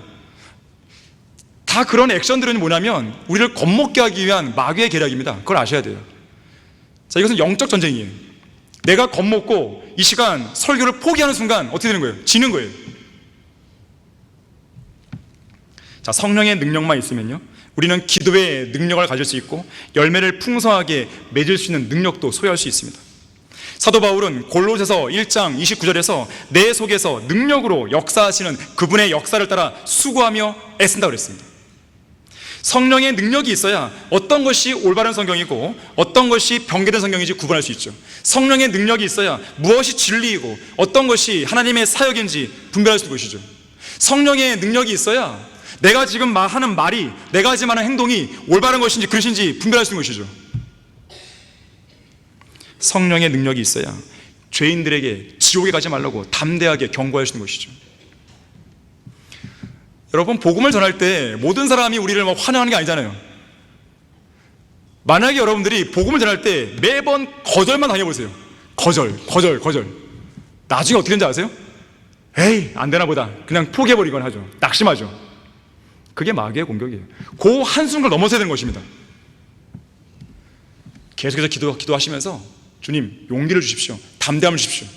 다 그런 액션들은 뭐냐면 우리를 겁먹게 하기 위한 마귀의 계략입니다. 그걸 아셔야 돼요. 자, 이것은 영적 전쟁이에요. 내가 겁먹고 이 시간 설교를 포기하는 순간 어떻게 되는 거예요? 지는 거예요. 자, 성령의 능력만 있으면요, 우리는 기도의 능력을 가질 수 있고 열매를 풍성하게 맺을 수 있는 능력도 소유할 수 있습니다. 사도 바울은 골로새서 1장 29절에서 내 속에서 능력으로 역사하시는 그분의 역사를 따라 수고하며 애쓴다고 그랬습니다. 성령의 능력이 있어야 어떤 것이 올바른 성경이고 어떤 것이 변개된 성경인지 구분할 수 있죠. 성령의 능력이 있어야 무엇이 진리이고 어떤 것이 하나님의 사역인지 분별할 수 있는 것이죠. 성령의 능력이 있어야 내가 지금 하는 말이, 내가 지금 하는 행동이 올바른 것인지 그릇인지 분별할 수 있는 것이죠. 성령의 능력이 있어야 죄인들에게 지옥에 가지 말라고 담대하게 경고할 수 있는 것이죠. 여러분, 복음을 전할 때 모든 사람이 우리를 막 환영하는 게 아니잖아요. 만약에 여러분들이 복음을 전할 때 매번 거절만 당해보세요. 거절. 나중에 어떻게 되는지 아세요? 에이, 안 되나 보다. 그냥 포기해버리거나 하죠. 낙심하죠. 그게 마귀의 공격이에요. 그 한순간을 넘어서야 되는 것입니다. 계속해서 기도하시면서 주님, 용기를 주십시오. 담대함을 주십시오.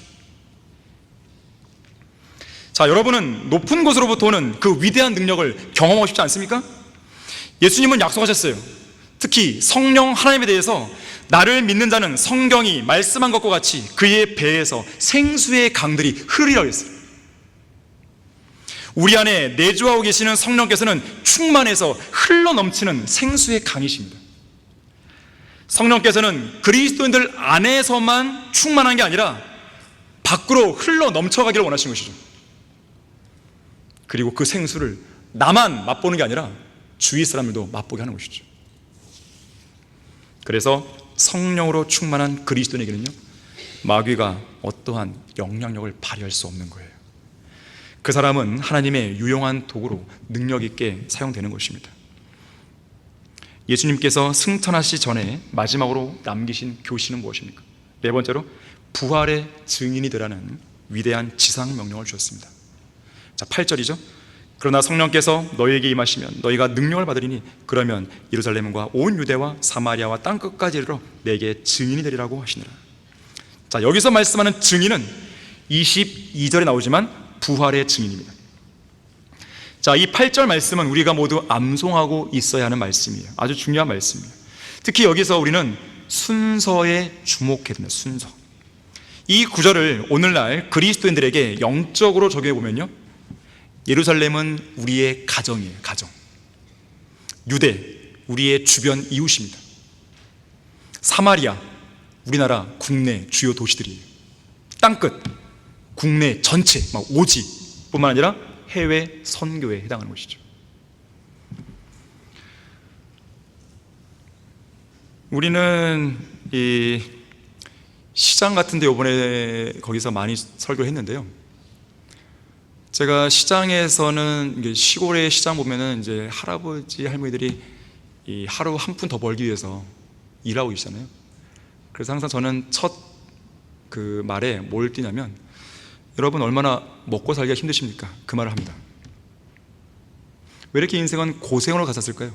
자, 여러분은 높은 곳으로부터 오는 그 위대한 능력을 경험하고 싶지 않습니까? 예수님은 약속하셨어요. 특히 성령 하나님에 대해서 나를 믿는 자는 성경이 말씀한 것과 같이 그의 배에서 생수의 강들이 흐르리라고 했어요. 우리 안에 내주하고 계시는 성령께서는 충만해서 흘러넘치는 생수의 강이십니다. 성령께서는 그리스도인들 안에서만 충만한 게 아니라 밖으로 흘러넘쳐가기를 원하시는 것이죠. 그리고 그 생수를 나만 맛보는 게 아니라 주위 사람들도 맛보게 하는 것이죠. 그래서 성령으로 충만한 그리스도인에게는요, 마귀가 어떠한 영향력을 발휘할 수 없는 거예요. 그 사람은 하나님의 유용한 도구로 능력 있게 사용되는 것입니다. 예수님께서 승천하시기 전에 마지막으로 남기신 교훈은 무엇입니까? 4번째로 부활의 증인이 되라는 위대한 지상 명령을 주셨습니다. 자, 8절이죠. 그러나 성령께서 너희에게 임하시면 너희가 능력을 받으리니 그러면 예루살렘과 온 유대와 사마리아와 땅끝까지 이르러 내게 증인이 되리라고 하시니라. 자, 여기서 말씀하는 증인은 22절에 나오지만 부활의 증인입니다. 자, 이 8절 말씀은 우리가 모두 암송하고 있어야 하는 말씀이에요. 아주 중요한 말씀이에요. 특히 여기서 우리는 순서에 주목해야 됩니다. 순서. 이 구절을 오늘날 그리스도인들에게 영적으로 적용해 보면요, 예루살렘은 우리의 가정이에요. 가정. 유대, 우리의 주변 이웃입니다. 사마리아, 우리나라 국내 주요 도시들이에요. 땅끝, 국내 전체, 오지 뿐만 아니라 해외 선교에 해당하는 것이죠. 우리는 이 시장 같은 데 이번에 거기서 많이 설교를 했는데요, 제가 시장에서는 시골의 시장 보면은 이제 할아버지 할머니들이 이 하루 한 푼 더 벌기 위해서 일하고 계시잖아요. 그래서 항상 저는 첫 그 말에 뭘 띄냐면, 여러분 얼마나 먹고 살기가 힘드십니까? 그 말을 합니다. 왜 이렇게 인생은 고생으로 갔었을까요?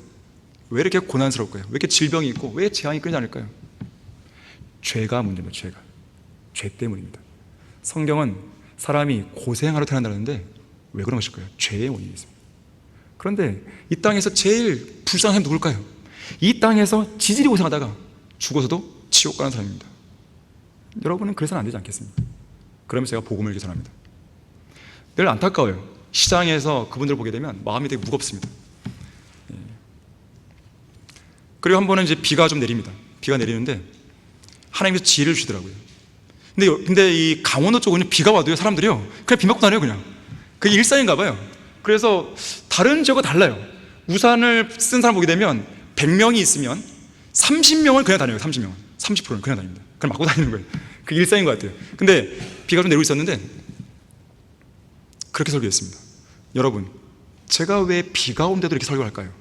왜 이렇게 고난스럽까요? 왜 이렇게 질병이 있고 왜 재앙이 끊이지 않을까요? 죄가 문제입니다. 죄 때문입니다. 성경은 사람이 고생하러 태어난다는데 왜 그런 것일까요? 죄의 원인이 있습니다. 그런데 이 땅에서 제일 불쌍한 사람이 누굴까요? 이 땅에서 지질이 고생하다가 죽어서도 지옥 가는 사람입니다. 여러분은 그래서는 안 되지 않겠습니까? 그러면 제가 복음을 개선합니다. 늘 안타까워요. 시장에서 그분들을 보게 되면 마음이 되게 무겁습니다. 그리고 한 번은 이제 비가 좀 내립니다. 비가 내리는데 하나님께서 지혜를 주시더라고요. 근데 이 강원도 쪽은 비가 와도요, 사람들이요, 그냥 비 맞고 다녀요, 그냥. 그게 일상인가 봐요. 그래서 다른 지역과 달라요. 우산을 쓴 사람 보게 되면 100명이 있으면 30명을 그냥 다녀요. 30명은. 30%는 그냥 다닙니다. 그냥 맞고 다니는 거예요. 그게 일상인 것 같아요. 근데 비가 좀 내리고 있었는데 그렇게 설교했습니다. 여러분, 제가 왜 비가 오는데도 이렇게 설교를 할까요?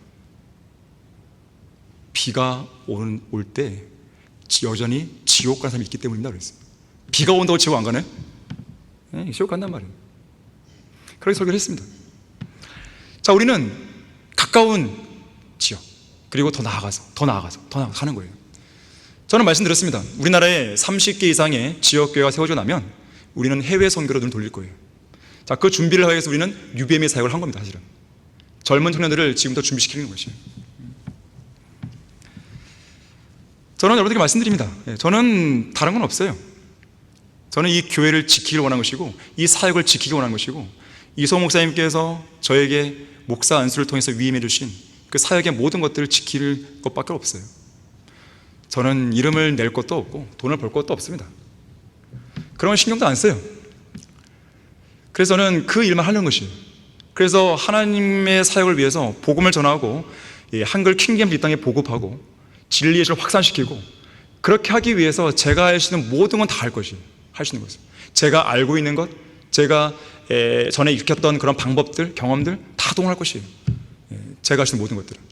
비가 올 때 여전히 지옥 가는 사람이 있기 때문입니다. 그랬어요. 비가 온다고 지옥 안 가네? 네, 지옥 간단 말이에요. 그렇게 설교를 했습니다. 자, 우리는 가까운 지역, 그리고 더 나아가서 가는 거예요. 저는 말씀드렸습니다. 우리나라에 30개 이상의 지역교회가 세워져 나면 우리는 해외 선교로 눈을 돌릴 거예요. 자, 그 준비를 하기 위해서 우리는 UBM의 사역을 한 겁니다. 사실은 젊은 청년들을 지금부터 준비시키는 것이에요. 저는 여러분들께 말씀드립니다. 저는 다른 건 없어요. 저는 이 교회를 지키기를 원하는 것이고, 이 사역을 지키기 원하는 것이고, 이소 목사님께서 저에게 목사 안수를 통해서 위임해 주신 그 사역의 모든 것들을 지킬 것밖에 없어요. 저는 이름을 낼 것도 없고 돈을 벌 것도 없습니다. 그런 건 신경도 안 써요. 그래서 저는 그 일만 하는 것이에요. 그래서 하나님의 사역을 위해서 복음을 전하고, 한글 킹덤을 이 땅에 보급하고 진리의 실을 확산시키고, 그렇게 하기 위해서 제가 할 수 있는 모든 건 다 할 것이에요. 할 수 있는 것을, 제가 알고 있는 것, 제가 전에 익혔던 그런 방법들, 경험들 다 동원할 것이에요. 제가 할 수 있는 모든 것들을.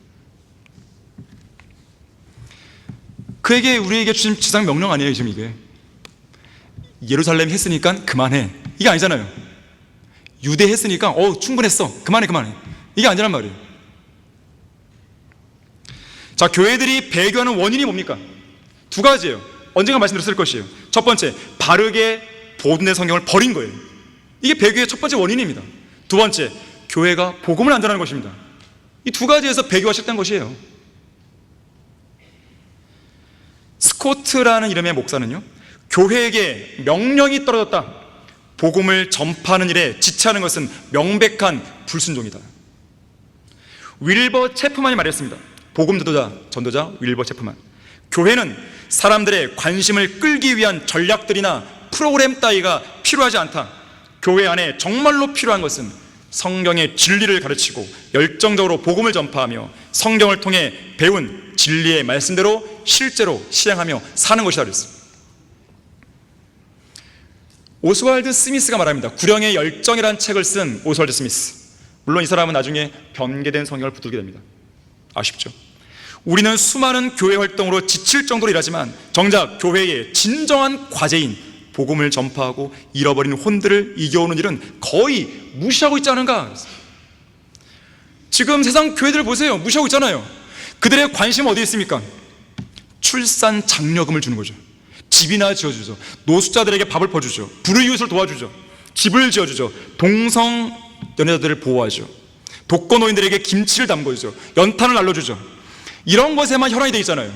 그에게, 우리에게 주신 지상 명령 아니에요. 지금 이게 예루살렘 했으니까 그만해, 이게 아니잖아요. 유대 했으니까 충분했어, 그만해 이게 아니란 말이에요. 자, 교회들이 배교하는 원인이 뭡니까? 두 가지예요. 언젠가 말씀드렸을 것이에요. 첫 번째, 바르게 보존된 성경을 버린 거예요. 이게 배교의 첫 번째 원인입니다. 두 번째, 교회가 복음을 안 전하는 것입니다. 이 두 가지에서 배교가 시작된 것이에요. 스코트라는 이름의 목사는요, 교회에게 명령이 떨어졌다, 복음을 전파하는 일에 지체하는 것은 명백한 불순종이다. 윌버 체프만이 말했습니다. 복음 전도자 윌버 체프만. 교회는 사람들의 관심을 끌기 위한 전략들이나 프로그램 따위가 필요하지 않다. 교회 안에 정말로 필요한 것은 성경의 진리를 가르치고 열정적으로 복음을 전파하며 성경을 통해 배운 진리의 말씀대로 실제로 실행하며 사는 것이다 그랬습니다. 오스왈드 스미스가 말합니다. 구령의 열정이라는 책을 쓴 오스왈드 스미스. 물론 이 사람은 나중에 변개된 성경을 붙들게 됩니다. 아쉽죠. 우리는 수많은 교회 활동으로 지칠 정도로 일하지만 정작 교회의 진정한 과제인 복음을 전파하고 잃어버린 혼들을 이겨오는 일은 거의 무시하고 있지 않은가. 지금 세상 교회들을 보세요. 무시하고 있잖아요. 그들의 관심은 어디에 있습니까? 출산 장려금을 주는 거죠. 집이나 지어주죠. 노숙자들에게 밥을 퍼주죠. 불우이웃을 도와주죠. 집을 지어주죠. 동성 연애자들을 보호하죠. 독거노인들에게 김치를 담궈주죠. 연탄을 날려주죠. 이런 것에만 혈안이 되어 있잖아요.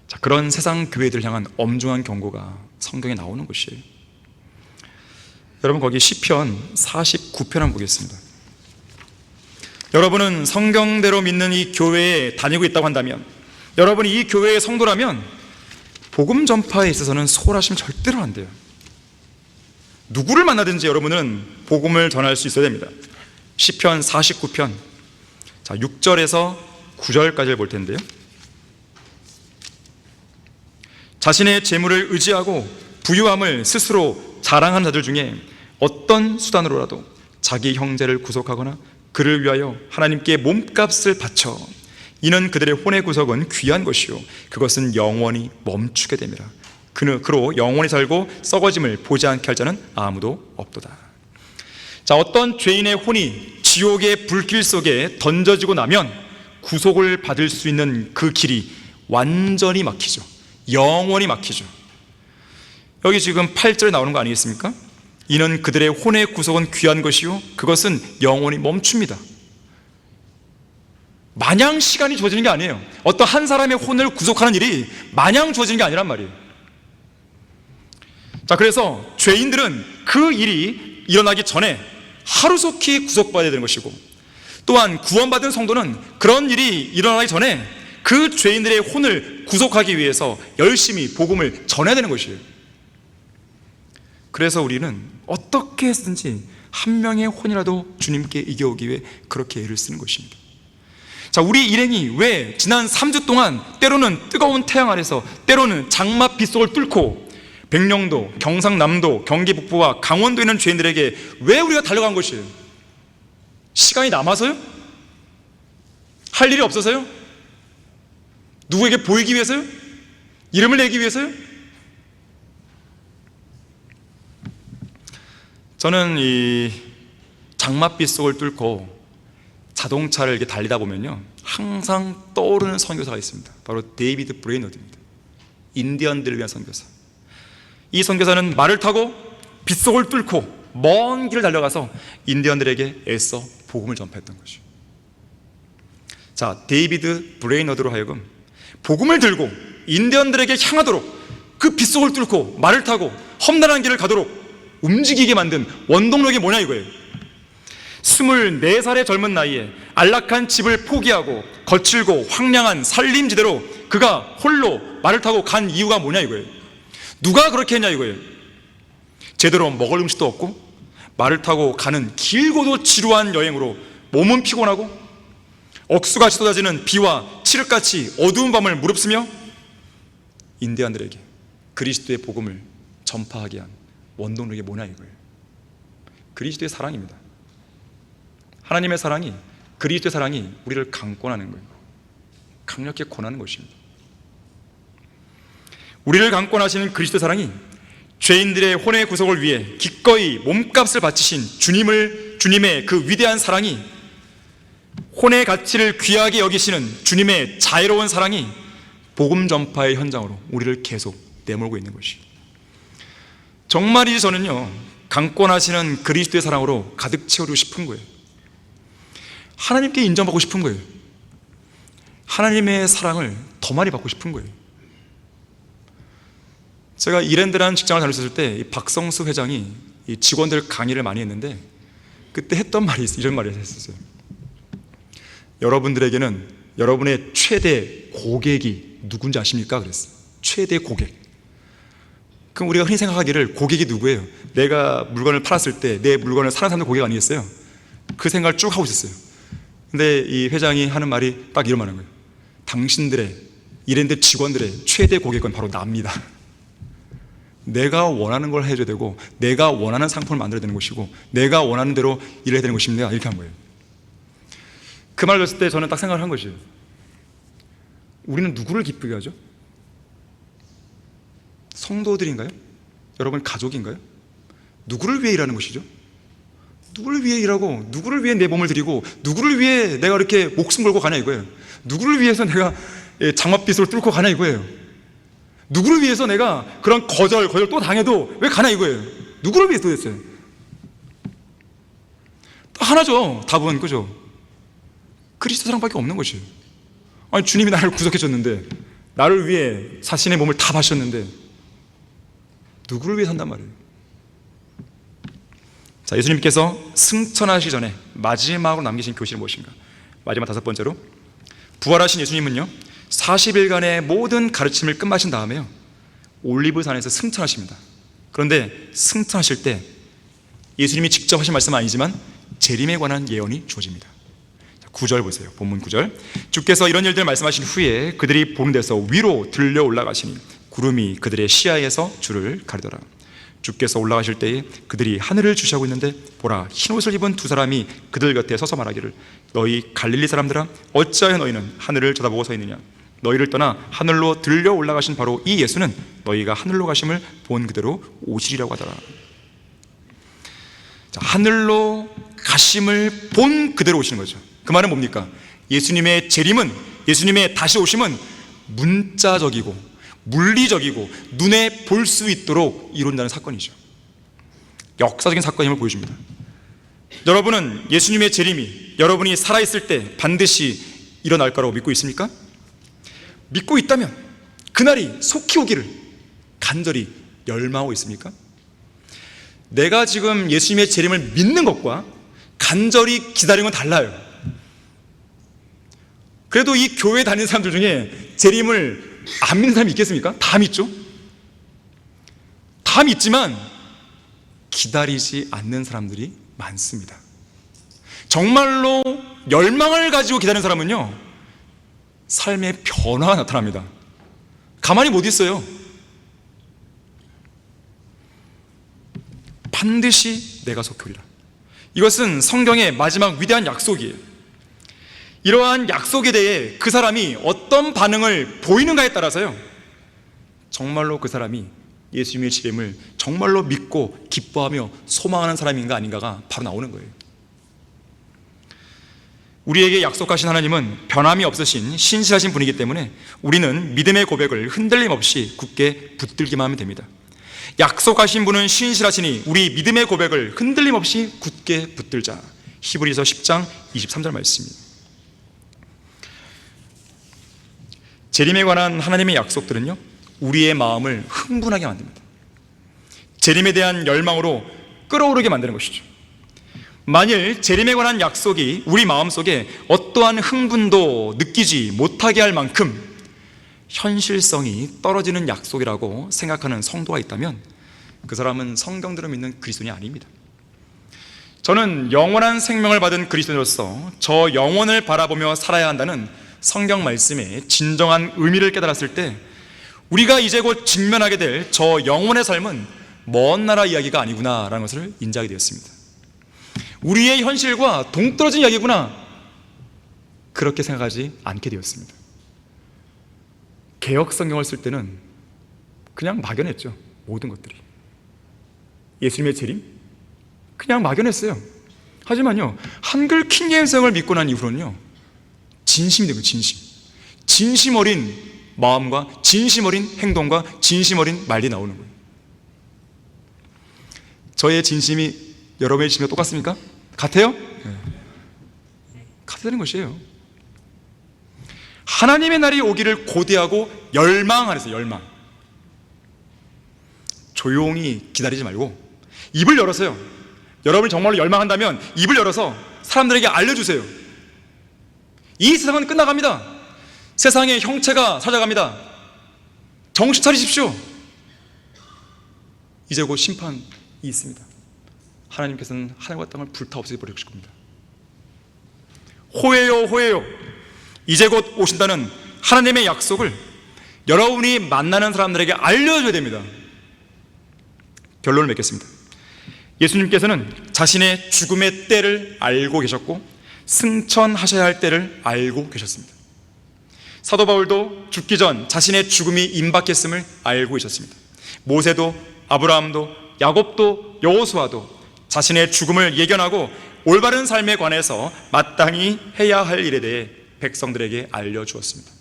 자, 그런 세상 교회들을 향한 엄중한 경고가 성경에 나오는 것이에요. 여러분, 거기 시편 49편 한번 보겠습니다. 여러분은 성경대로 믿는 이 교회에 다니고 있다고 한다면, 여러분이 이 교회의 성도라면 복음 전파에 있어서는 소홀하시면 절대로 안 돼요. 누구를 만나든지 여러분은 복음을 전할 수 있어야 됩니다. 시편 49편, 자, 6절에서 9절까지를 볼 텐데요. 자신의 재물을 의지하고 부유함을 스스로 자랑하는 자들 중에 어떤 수단으로라도 자기 형제를 구속하거나 그를 위하여 하나님께 몸값을 바쳐, 이는 그들의 혼의 구속은 귀한 것이요 그것은 영원히 멈추게 됨이라. 그로 영원히 살고 썩어짐을 보지 않게 할 자는 아무도 없도다. 자, 어떤 죄인의 혼이 지옥의 불길 속에 던져지고 나면 구속을 받을 수 있는 그 길이 완전히 막히죠. 영원히 막히죠. 여기 지금 8절에 나오는 거 아니겠습니까? 이는 그들의 혼의 구속은 귀한 것이요 그것은 영원히 멈춥니다. 마냥 시간이 주어지는 게 아니에요. 어떤 한 사람의 혼을 구속하는 일이 마냥 주어지는 게 아니란 말이에요. 자, 그래서 죄인들은 그 일이 일어나기 전에 하루속히 구속받아야 되는 것이고, 또한 구원받은 성도는 그런 일이 일어나기 전에 그 죄인들의 혼을 구속하기 위해서 열심히 복음을 전해야 되는 것이에요. 그래서 우리는 어떻게 해서든지 한 명의 혼이라도 주님께 이겨오기 위해 그렇게 애를 쓰는 것입니다. 자, 우리 일행이 왜 지난 3주 동안 때로는 뜨거운 태양 아래서, 때로는 장마 빗속을 뚫고 백령도, 경상남도, 경기 북부와 강원도에 있는 죄인들에게 왜 우리가 달려간 것이에요? 시간이 남아서요? 할 일이 없어서요? 누구에게 보이기 위해서요? 이름을 내기 위해서요? 저는 이 장맛빛 속을 뚫고 자동차를 이렇게 달리다 보면요, 항상 떠오르는 선교사가 있습니다. 바로 데이비드 브레이너드입니다. 인디언들을 위한 선교사. 이 선교사는 말을 타고 빗속을 뚫고 먼 길을 달려가서 인디언들에게 애써 복음을 전파했던 것이죠. 자, 데이비드 브레이너드로 하여금 복음을 들고 인디언들에게 향하도록 그 빗속을 뚫고 말을 타고 험난한 길을 가도록 움직이게 만든 원동력이 뭐냐 이거예요. 24살의 젊은 나이에 안락한 집을 포기하고 거칠고 황량한 산림지대로 그가 홀로 말을 타고 간 이유가 뭐냐 이거예요. 누가 그렇게 했냐 이거예요. 제대로 먹을 음식도 없고 말을 타고 가는 길고도 지루한 여행으로 몸은 피곤하고 억수같이 쏟아지는 비와 칠흑같이 어두운 밤을 무릅쓰며 인디언들에게 그리스도의 복음을 전파하게 한 원동력이 뭐냐 이거예요. 그리스도의 사랑입니다. 하나님의 사랑이, 그리스도의 사랑이 우리를 강권하는 거예요. 강력히 권하는 것입니다. 우리를 강권하시는 그리스도의 사랑이 죄인들의 혼의 구속을 위해 기꺼이 몸값을 바치신 주님의 그 위대한 사랑이, 혼의 가치를 귀하게 여기시는 주님의 자애로운 사랑이 복음 전파의 현장으로 우리를 계속 내몰고 있는 것이에요. 정말이지 저는요, 강권하시는 그리스도의 사랑으로 가득 채우고 싶은 거예요. 하나님께 인정받고 싶은 거예요. 하나님의 사랑을 더 많이 받고 싶은 거예요. 제가 이랜드라는 직장을 다녔을 때 이 박성수 회장이 이 직원들 강의를 많이 했는데 그때 했던 말이 있어요. 이런 말을 했었어요. 여러분들에게는 여러분의 최대 고객이 누군지 아십니까? 그랬어요. 최대 고객. 그럼 우리가 흔히 생각하기를 고객이 누구예요? 내가 물건을 팔았을 때 내 물건을 사는 사람도 고객 아니겠어요? 그 생각을 쭉 하고 있었어요. 근데 이 회장이 하는 말이 딱 이런 말인 거예요. 당신들의 이랜드 직원들의 최대 고객은 바로 나입니다. 내가 원하는 걸 해줘야 되고 내가 원하는 상품을 만들어야 되는 것이고 내가 원하는 대로 일해야 되는 것입니다. 이렇게 한 거예요. 그 말을 들었을 때 저는 딱 생각을 한 것이에요. 우리는 누구를 기쁘게 하죠? 성도들인가요? 여러분 가족인가요? 누구를 위해 일하는 것이죠? 누구를 위해 일하고 누구를 위해 내 몸을 드리고 누구를 위해 내가 이렇게 목숨 걸고 가냐 이거예요. 누구를 위해서 내가 장맛빛으로 뚫고 가냐 이거예요. 누구를 위해서 내가 그런 거절 또 당해도 왜 가냐 이거예요. 누구를 위해서 도대체? 하나죠. 답은 그죠? 그리스도 사랑밖에 없는 것이에요. 아니 주님이 나를 구속해 줬는데 나를 위해 자신의 몸을 다 바쳤는데 누구를 위해 산단 말이에요. 자, 예수님께서 승천하시기 전에 마지막으로 남기신 교실이 무엇인가? 마지막 5번째로 부활하신 예수님은요 40일간의 모든 가르침을 끝마신 다음에요 올리브산에서 승천하십니다. 그런데 승천하실 때 예수님이 직접 하신 말씀은 아니지만 재림에 관한 예언이 주어집니다. 9절 보세요. 본문 9절. 주께서 이런 일들을 말씀하신 후에 그들이 보는 데서 위로 들려 올라가시니 구름이 그들의 시야에서 주를 가리더라. 주께서 올라가실 때에 그들이 하늘을 주시하고 있는데 보라 흰옷을 입은 두 사람이 그들 곁에 서서 말하기를 너희 갈릴리 사람들아 어찌하여 너희는 하늘을 쳐다보고 서 있느냐. 너희를 떠나 하늘로 들려 올라가신 바로 이 예수는 너희가 하늘로 가심을 본 그대로 오시리라고 하더라. 자, 하늘로 가심을 본 그대로 오시는 거죠. 그 말은 뭡니까? 예수님의 재림은, 예수님의 다시 오심은 문자적이고 물리적이고 눈에 볼 수 있도록 이룬다는 사건이죠. 역사적인 사건임을 보여줍니다. 여러분은 예수님의 재림이 여러분이 살아있을 때 반드시 일어날 거라고 믿고 있습니까? 믿고 있다면 그날이 속히 오기를 간절히 열망하고 있습니까? 내가 지금 예수님의 재림을 믿는 것과 간절히 기다리는 건 달라요. 그래도 이 교회 다니는 사람들 중에 재림을 안 믿는 사람이 있겠습니까? 다 믿죠? 다 믿지만 기다리지 않는 사람들이 많습니다. 정말로 열망을 가지고 기다리는 사람은요, 삶의 변화가 나타납니다. 가만히 못 있어요. 반드시 내가 속히 오리라. 이것은 성경의 마지막 위대한 약속이에요. 이러한 약속에 대해 그 사람이 어떤 반응을 보이는가에 따라서요, 정말로 그 사람이 예수님의 재림을 정말로 믿고 기뻐하며 소망하는 사람인가 아닌가가 바로 나오는 거예요. 우리에게 약속하신 하나님은 변함이 없으신 신실하신 분이기 때문에 우리는 믿음의 고백을 흔들림 없이 굳게 붙들기만 하면 됩니다. 약속하신 분은 신실하시니 우리 믿음의 고백을 흔들림 없이 굳게 붙들자. 히브리서 10장 23절 말씀입니다. 재림에 관한 하나님의 약속들은요, 우리의 마음을 흥분하게 만듭니다. 재림에 대한 열망으로 끓어오르게 만드는 것이죠. 만일 재림에 관한 약속이 우리 마음속에 어떠한 흥분도 느끼지 못하게 할 만큼 현실성이 떨어지는 약속이라고 생각하는 성도가 있다면 그 사람은 성경대로 믿는 그리스도인이 아닙니다. 저는 영원한 생명을 받은 그리스도인으로서 저 영혼을 바라보며 살아야 한다는 성경 말씀의 진정한 의미를 깨달았을 때 우리가 이제 곧 직면하게 될 저 영혼의 삶은 먼 나라 이야기가 아니구나라는 것을 인지하게 되었습니다. 우리의 현실과 동떨어진 이야기구나, 그렇게 생각하지 않게 되었습니다. 개역 성경을 쓸 때는 그냥 막연했죠. 모든 것들이 예수님의 재림? 그냥 막연했어요. 하지만요, 한글 킹제임스를 믿고 난 이후로는요, 진심이 되고 진심 어린 마음과 진심 어린 행동과 진심 어린 말이 나오는 거예요. 저의 진심이 여러분의 진심과 똑같습니까? 같아요? 네. 같다는 것이에요. 하나님의 날이 오기를 고대하고 열망하랬어요. 열망. 조용히 기다리지 말고 입을 열어서요, 여러분이 정말로 열망한다면 입을 열어서 사람들에게 알려주세요. 이 세상은 끝나갑니다. 세상의 형체가 찾아갑니다. 정신 차리십시오. 이제 곧 심판이 있습니다. 하나님께서는 하늘과 땅을 불타 없애버릴 겁니다. 호해요, 호해요. 이제 곧 오신다는 하나님의 약속을 여러분이 만나는 사람들에게 알려줘야 됩니다. 결론을 맺겠습니다. 예수님께서는 자신의 죽음의 때를 알고 계셨고 승천하셔야 할 때를 알고 계셨습니다. 사도 바울도 죽기 전 자신의 죽음이 임박했음을 알고 계셨습니다. 모세도, 아브라함도, 야곱도, 여호수아도 자신의 죽음을 예견하고 올바른 삶에 관해서 마땅히 해야 할 일에 대해 백성들에게 알려주었습니다.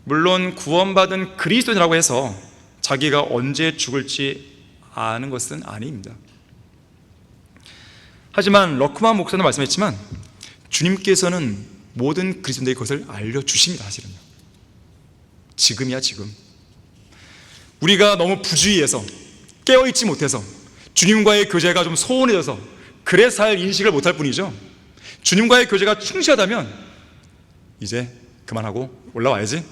물론 구원받은 그리스도인이라고 해서 자기가 언제 죽을지 아는 것은 아닙니다. 하지만 러크만 목사는 말씀했지만 주님께서는 모든 그리스도인들에게 그것을 알려주십니다. 사실은요, 지금이야 지금. 우리가 너무 부주의해서 깨어있지 못해서 주님과의 교제가 좀 소원해져서 그래서 잘 인식을 못할 뿐이죠. 주님과의 교제가 충실하다면 이제 그만하고 올라와야지,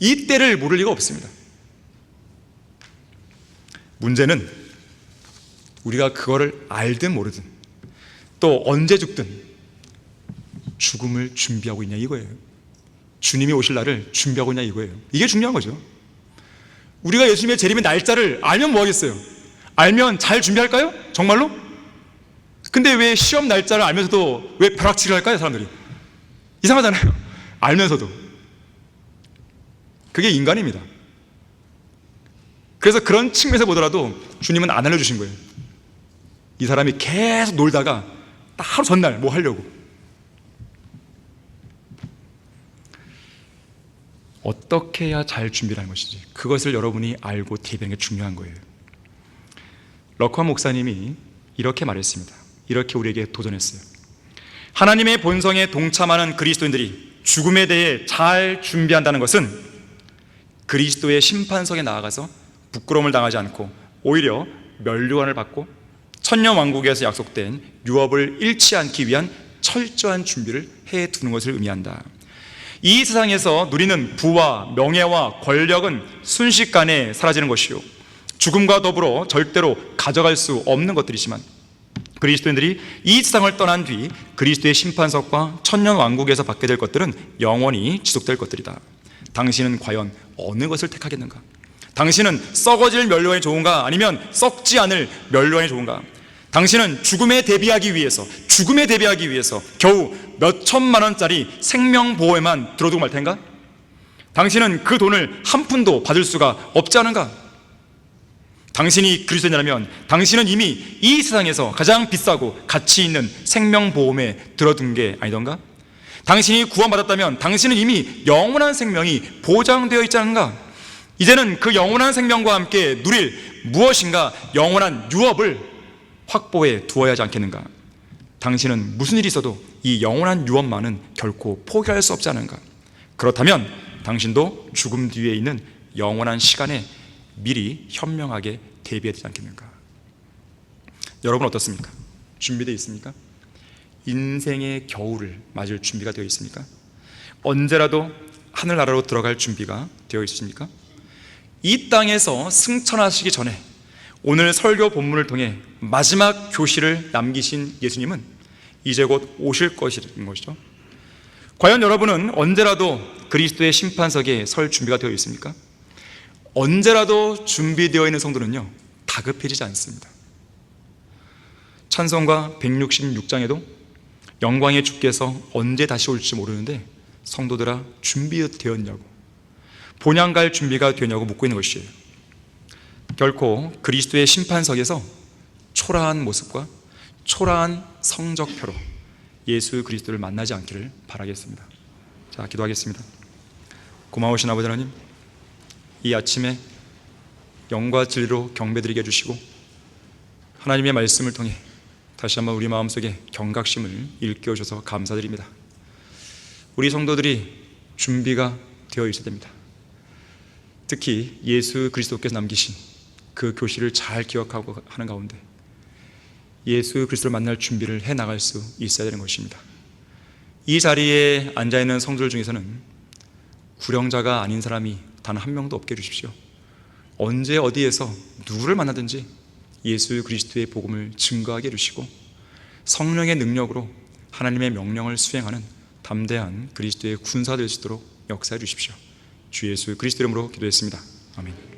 이 때를 모를 리가 없습니다. 문제는 우리가 그거를 알든 모르든 또 언제 죽든 죽음을 준비하고 있냐 이거예요. 주님이 오실 날을 준비하고 있냐 이거예요. 이게 중요한 거죠. 우리가 예수님의 재림의 날짜를 알면 뭐 하겠어요? 알면 잘 준비할까요? 정말로? 근데 왜 시험 날짜를 알면서도 왜 벼락치기를 할까요? 사람들이 이상하잖아요. 알면서도. 그게 인간입니다. 그래서 그런 측면에서 보더라도 주님은 안 알려주신 거예요. 이 사람이 계속 놀다가 딱 하루 전날 뭐 하려고. 어떻게 해야 잘 준비를 하는 것인지 그것을 여러분이 알고 대비하는 게 중요한 거예요. 럭커 목사님이 이렇게 말했습니다. 이렇게 우리에게 도전했어요. 하나님의 본성에 동참하는 그리스도인들이 죽음에 대해 잘 준비한다는 것은 그리스도의 심판석에 나아가서 부끄러움을 당하지 않고 오히려 면류관을 받고 천년왕국에서 약속된 유업을 잃지 않기 위한 철저한 준비를 해두는 것을 의미한다. 이 세상에서 누리는 부와 명예와 권력은 순식간에 사라지는 것이요, 죽음과 더불어 절대로 가져갈 수 없는 것들이지만 그리스도인들이 이 세상을 떠난 뒤 그리스도의 심판석과 천년왕국에서 받게 될 것들은 영원히 지속될 것들이다. 당신은 과연 어느 것을 택하겠는가? 당신은 썩어질 면류관이 좋은가? 아니면 썩지 않을 면류관이 좋은가? 당신은 죽음에 대비하기 위해서 겨우 몇 천만 원짜리 생명보험에만 들어두고 말 텐가? 당신은 그 돈을 한 푼도 받을 수가 없지 않은가? 당신이 그리스도인이라면 당신은 이미 이 세상에서 가장 비싸고 가치 있는 생명보험에 들어둔 게 아니던가? 당신이 구원받았다면 당신은 이미 영원한 생명이 보장되어 있지 않은가? 이제는 그 영원한 생명과 함께 누릴 무엇인가 영원한 유업을 확보해 두어야 하지 않겠는가? 당신은 무슨 일이 있어도 이 영원한 유업만은 결코 포기할 수 없지 않은가? 그렇다면 당신도 죽음 뒤에 있는 영원한 시간에 미리 현명하게 대비해야 되지 않겠는가? 여러분 어떻습니까? 준비되어 있습니까? 인생의 겨울을 맞을 준비가 되어 있습니까? 언제라도 하늘나라로 들어갈 준비가 되어 있으십니까? 이 땅에서 승천하시기 전에 오늘 설교 본문을 통해 마지막 교실을 남기신 예수님은 이제 곧 오실 것인 것이죠. 과연 여러분은 언제라도 그리스도의 심판석에 설 준비가 되어 있습니까? 언제라도 준비되어 있는 성도는요, 다급해지지 않습니다. 찬송가 166장에도 영광의 주께서 언제 다시 올지 모르는데 성도들아 준비되었냐고, 본향 갈 준비가 되냐고 묻고 있는 것이에요. 결코 그리스도의 심판석에서 초라한 모습과 초라한 성적표로 예수 그리스도를 만나지 않기를 바라겠습니다. 자, 기도하겠습니다. 고마우신 아버지 하나님, 이 아침에 영과 진리로 경배드리게 해주시고 하나님의 말씀을 통해 다시 한번 우리 마음속에 경각심을 일깨워주셔서 감사드립니다. 우리 성도들이 준비가 되어 있어야 됩니다. 특히 예수 그리스도께서 남기신 그 교실을 잘 기억하고 하는 가운데 예수 그리스도를 만날 준비를 해나갈 수 있어야 되는 것입니다. 이 자리에 앉아있는 성도들 중에서는 구령자가 아닌 사람이 단 한 명도 없게 해주십시오. 언제 어디에서 누구를 만나든지 예수 그리스도의 복음을 증거하게 해주시고 성령의 능력으로 하나님의 명령을 수행하는 담대한 그리스도의 군사 될 수 있도록 역사해 주십시오. 주 예수 그리스도 이름으로 기도했습니다. 아멘.